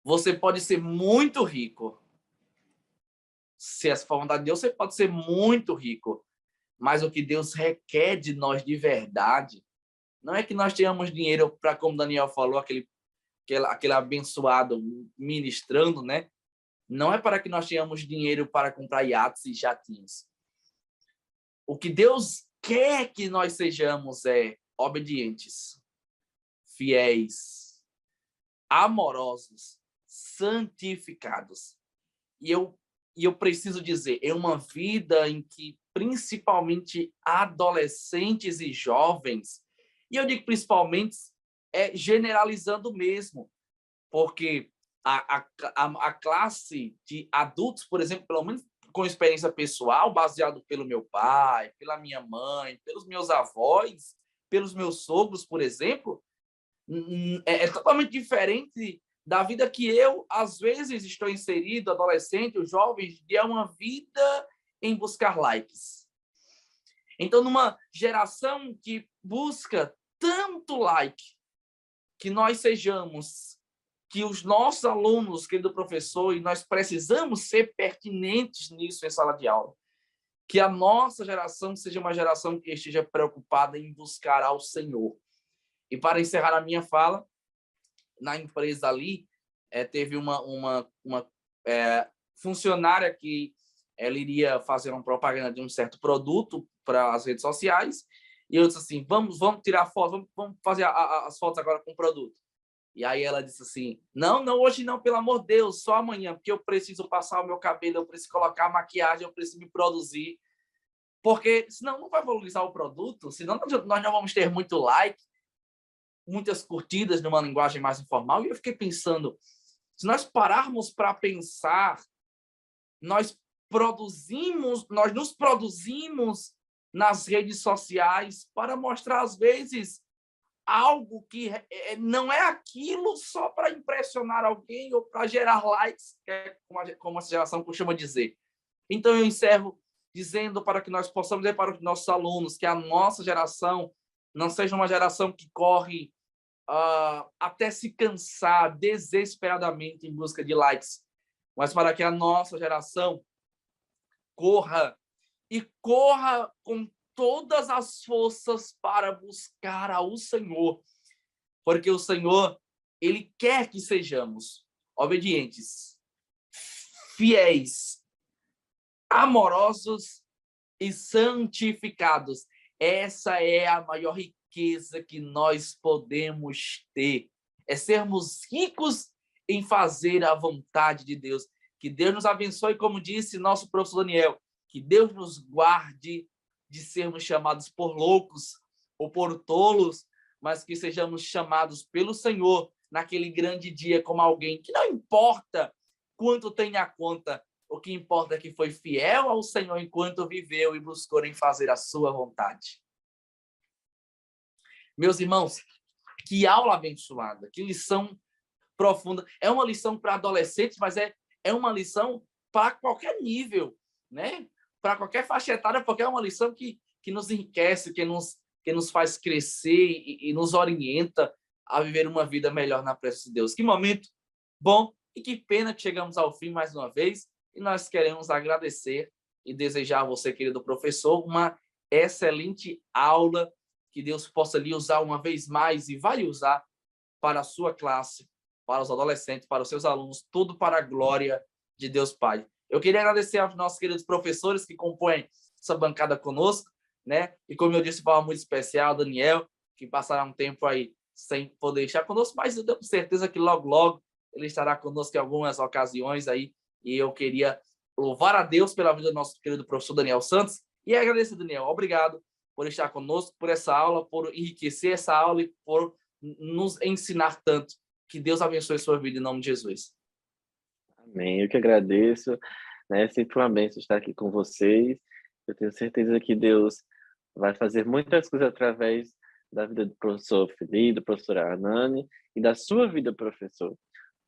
Você pode ser muito rico. Se essa for a vontade de Deus, você pode ser muito rico. Mas o que Deus requer de nós de verdade não é que nós tenhamos dinheiro para, como Daniel falou, aquele abençoado ministrando, né? Não é para que nós tenhamos dinheiro para comprar iates e jatinhos. O que Deus quer que nós sejamos é obedientes, fiéis, amorosos, santificados. E eu preciso dizer, é uma vida em que, principalmente adolescentes e jovens, e eu digo principalmente, generalizando mesmo, porque a classe de adultos, por exemplo, pelo menos com experiência pessoal, baseado pelo meu pai, pela minha mãe, pelos meus avós, pelos meus sogros, por exemplo, é totalmente diferente da vida que eu, às vezes, estou inserido, adolescente, os jovens, é uma vida em buscar likes. Então, numa geração que busca tanto like, que nós sejamos, que os nossos alunos, querido professor, e nós precisamos ser pertinentes nisso em sala de aula, que a nossa geração seja uma geração que esteja preocupada em buscar ao Senhor. E para encerrar a minha fala, na empresa ali, teve uma funcionária que ela iria fazer uma propaganda de um certo produto para as redes sociais, e eu disse assim, vamos tirar foto, vamos fazer as fotos agora com o produto. E aí ela disse assim, não, hoje não, pelo amor de Deus, só amanhã, porque eu preciso passar o meu cabelo, eu preciso colocar maquiagem, eu preciso me produzir, porque senão não vai valorizar o produto, senão nós não vamos ter muito like, muitas curtidas numa linguagem mais informal. E eu fiquei pensando, se nós pararmos para pensar, nós nos produzimos nas redes sociais para mostrar, às vezes, algo que não é aquilo só para impressionar alguém ou para gerar likes, como essa geração costuma dizer. Então, eu encerro dizendo para que nós possamos dizer para os nossos alunos que a nossa geração não seja uma geração que corre até se cansar desesperadamente em busca de likes, mas para que a nossa geração corra com todas as forças para buscar ao Senhor, porque o Senhor, Ele quer que sejamos obedientes, fiéis, amorosos e santificados. Essa é a maior riqueza que nós podemos ter, é sermos ricos em fazer a vontade de Deus. Que Deus nos abençoe, como disse nosso professor Daniel, que Deus nos guarde de sermos chamados por loucos ou por tolos, mas que sejamos chamados pelo Senhor naquele grande dia como alguém que não importa quanto tem a conta, o que importa é que foi fiel ao Senhor enquanto viveu e buscou em fazer a sua vontade. Meus irmãos, que aula abençoada, que lição profunda. É uma lição para adolescentes, mas é uma lição para qualquer nível, né? Para qualquer faixa etária, porque é uma lição que nos enriquece, que nos faz crescer e nos orienta a viver uma vida melhor na presença de Deus. Que momento bom e que pena que chegamos ao fim mais uma vez, e nós queremos agradecer e desejar a você, querido professor, uma excelente aula, que Deus possa lhe usar uma vez mais e vai lhe usar para a sua classe, para os adolescentes, para os seus alunos, tudo para a glória de Deus Pai. Eu queria agradecer aos nossos queridos professores que compõem essa bancada conosco, né? E como eu disse, de forma muito especial, Daniel, que passará um tempo aí sem poder estar conosco, mas eu tenho certeza que logo, logo ele estará conosco em algumas ocasiões aí. E eu queria louvar a Deus pela vida do nosso querido professor Daniel Santos e agradecer, Daniel. Obrigado por estar conosco, por essa aula, por enriquecer essa aula e por nos ensinar tanto. Que Deus abençoe a sua vida em nome de Jesus. Amém. Eu que agradeço, né? É sempre uma bênção estar aqui com vocês. Eu tenho certeza que Deus vai fazer muitas coisas através da vida do professor Felipe, do professor Arnani e da sua vida, professor.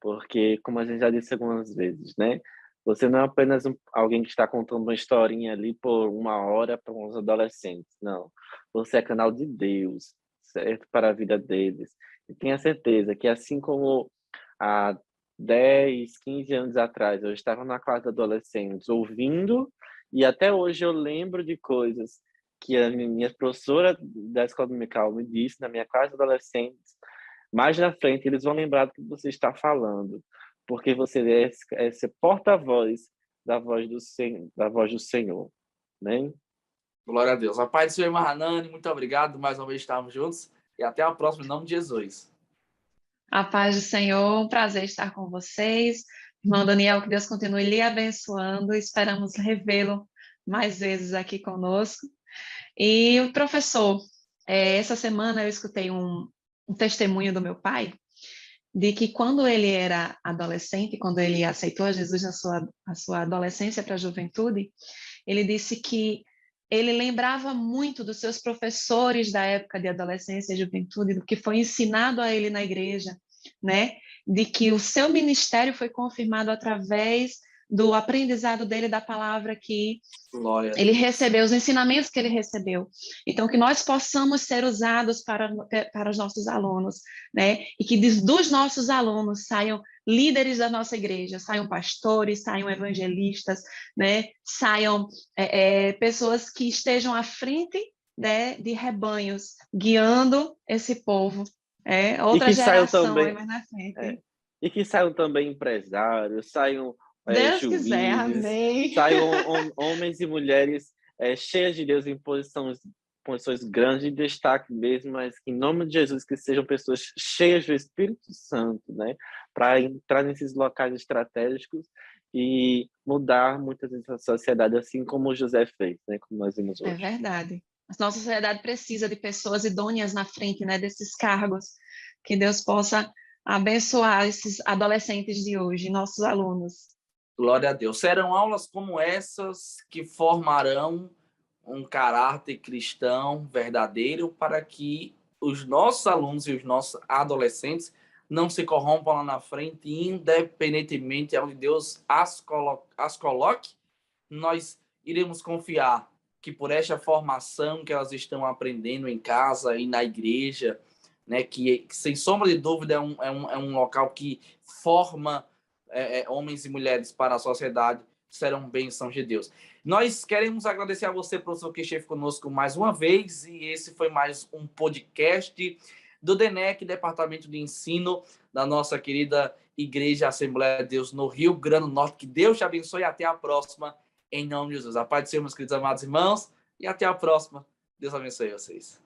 Porque, como a gente já disse algumas vezes, né? Você não é apenas alguém que está contando uma historinha ali por 1 hora para uns adolescentes, não. Você é canal de Deus, certo? Para a vida deles. E tenha certeza que, assim como há 10, 15 anos atrás, eu estava na classe de adolescentes ouvindo, e até hoje eu lembro de coisas que a minha professora da escola dominical me disse na minha classe de adolescentes. Mais na frente, eles vão lembrar do que você está falando, porque você é esse porta-voz da voz do Senhor, né? Glória a Deus. A paz do Senhor, irmã Hanani, muito obrigado mais uma vez estarmos juntos e até a próxima, em nome de Jesus. A paz do Senhor, um prazer estar com vocês. Irmão Daniel, que Deus continue lhe abençoando. Esperamos revê-lo mais vezes aqui conosco. E o professor, essa semana eu escutei um testemunho do meu pai, de que quando ele era adolescente, quando ele aceitou Jesus na sua adolescência para a juventude, ele disse que ele lembrava muito dos seus professores da época de adolescência e juventude, do que foi ensinado a ele na igreja, né? De que o seu ministério foi confirmado através do aprendizado dele da palavra que ele recebeu, os ensinamentos que ele recebeu. Então, que nós possamos ser usados para os nossos alunos, né? E que dos nossos alunos saiam líderes da nossa igreja, saiam pastores, saiam evangelistas, né? Saiam pessoas que estejam à frente, né, de rebanhos, guiando esse povo. Outra geração também, aí mais na frente. E que saiam também empresários, saiam Deus quiser, juízes, amém. saiam homens e mulheres cheias de Deus em posições grandes de destaque mesmo, mas que, em nome de Jesus, que sejam pessoas cheias do Espírito Santo, né, para entrar nesses locais estratégicos e mudar muitas vezes a sociedade, assim como José fez, né, como nós vimos hoje. É verdade. A nossa sociedade precisa de pessoas idôneas na frente, né, desses cargos, que Deus possa abençoar esses adolescentes de hoje, nossos alunos. Glória a Deus. Serão aulas como essas que formarão um caráter cristão verdadeiro para que os nossos alunos e os nossos adolescentes não se corrompam lá na frente, independentemente de onde Deus as coloque, nós iremos confiar que por esta formação que elas estão aprendendo em casa e na igreja, né, que sem sombra de dúvida é um local que forma homens e mulheres para a sociedade, serão bênçãos de Deus. Nós queremos agradecer a você, professor, que esteve conosco mais uma vez, e esse foi mais um podcast do DENEC, Departamento de Ensino, da nossa querida Igreja Assembleia de Deus no Rio Grande do Norte. Que Deus te abençoe e até a próxima, em nome de Jesus. A paz do Senhor, meus queridos amados irmãos, e até a próxima. Deus abençoe vocês.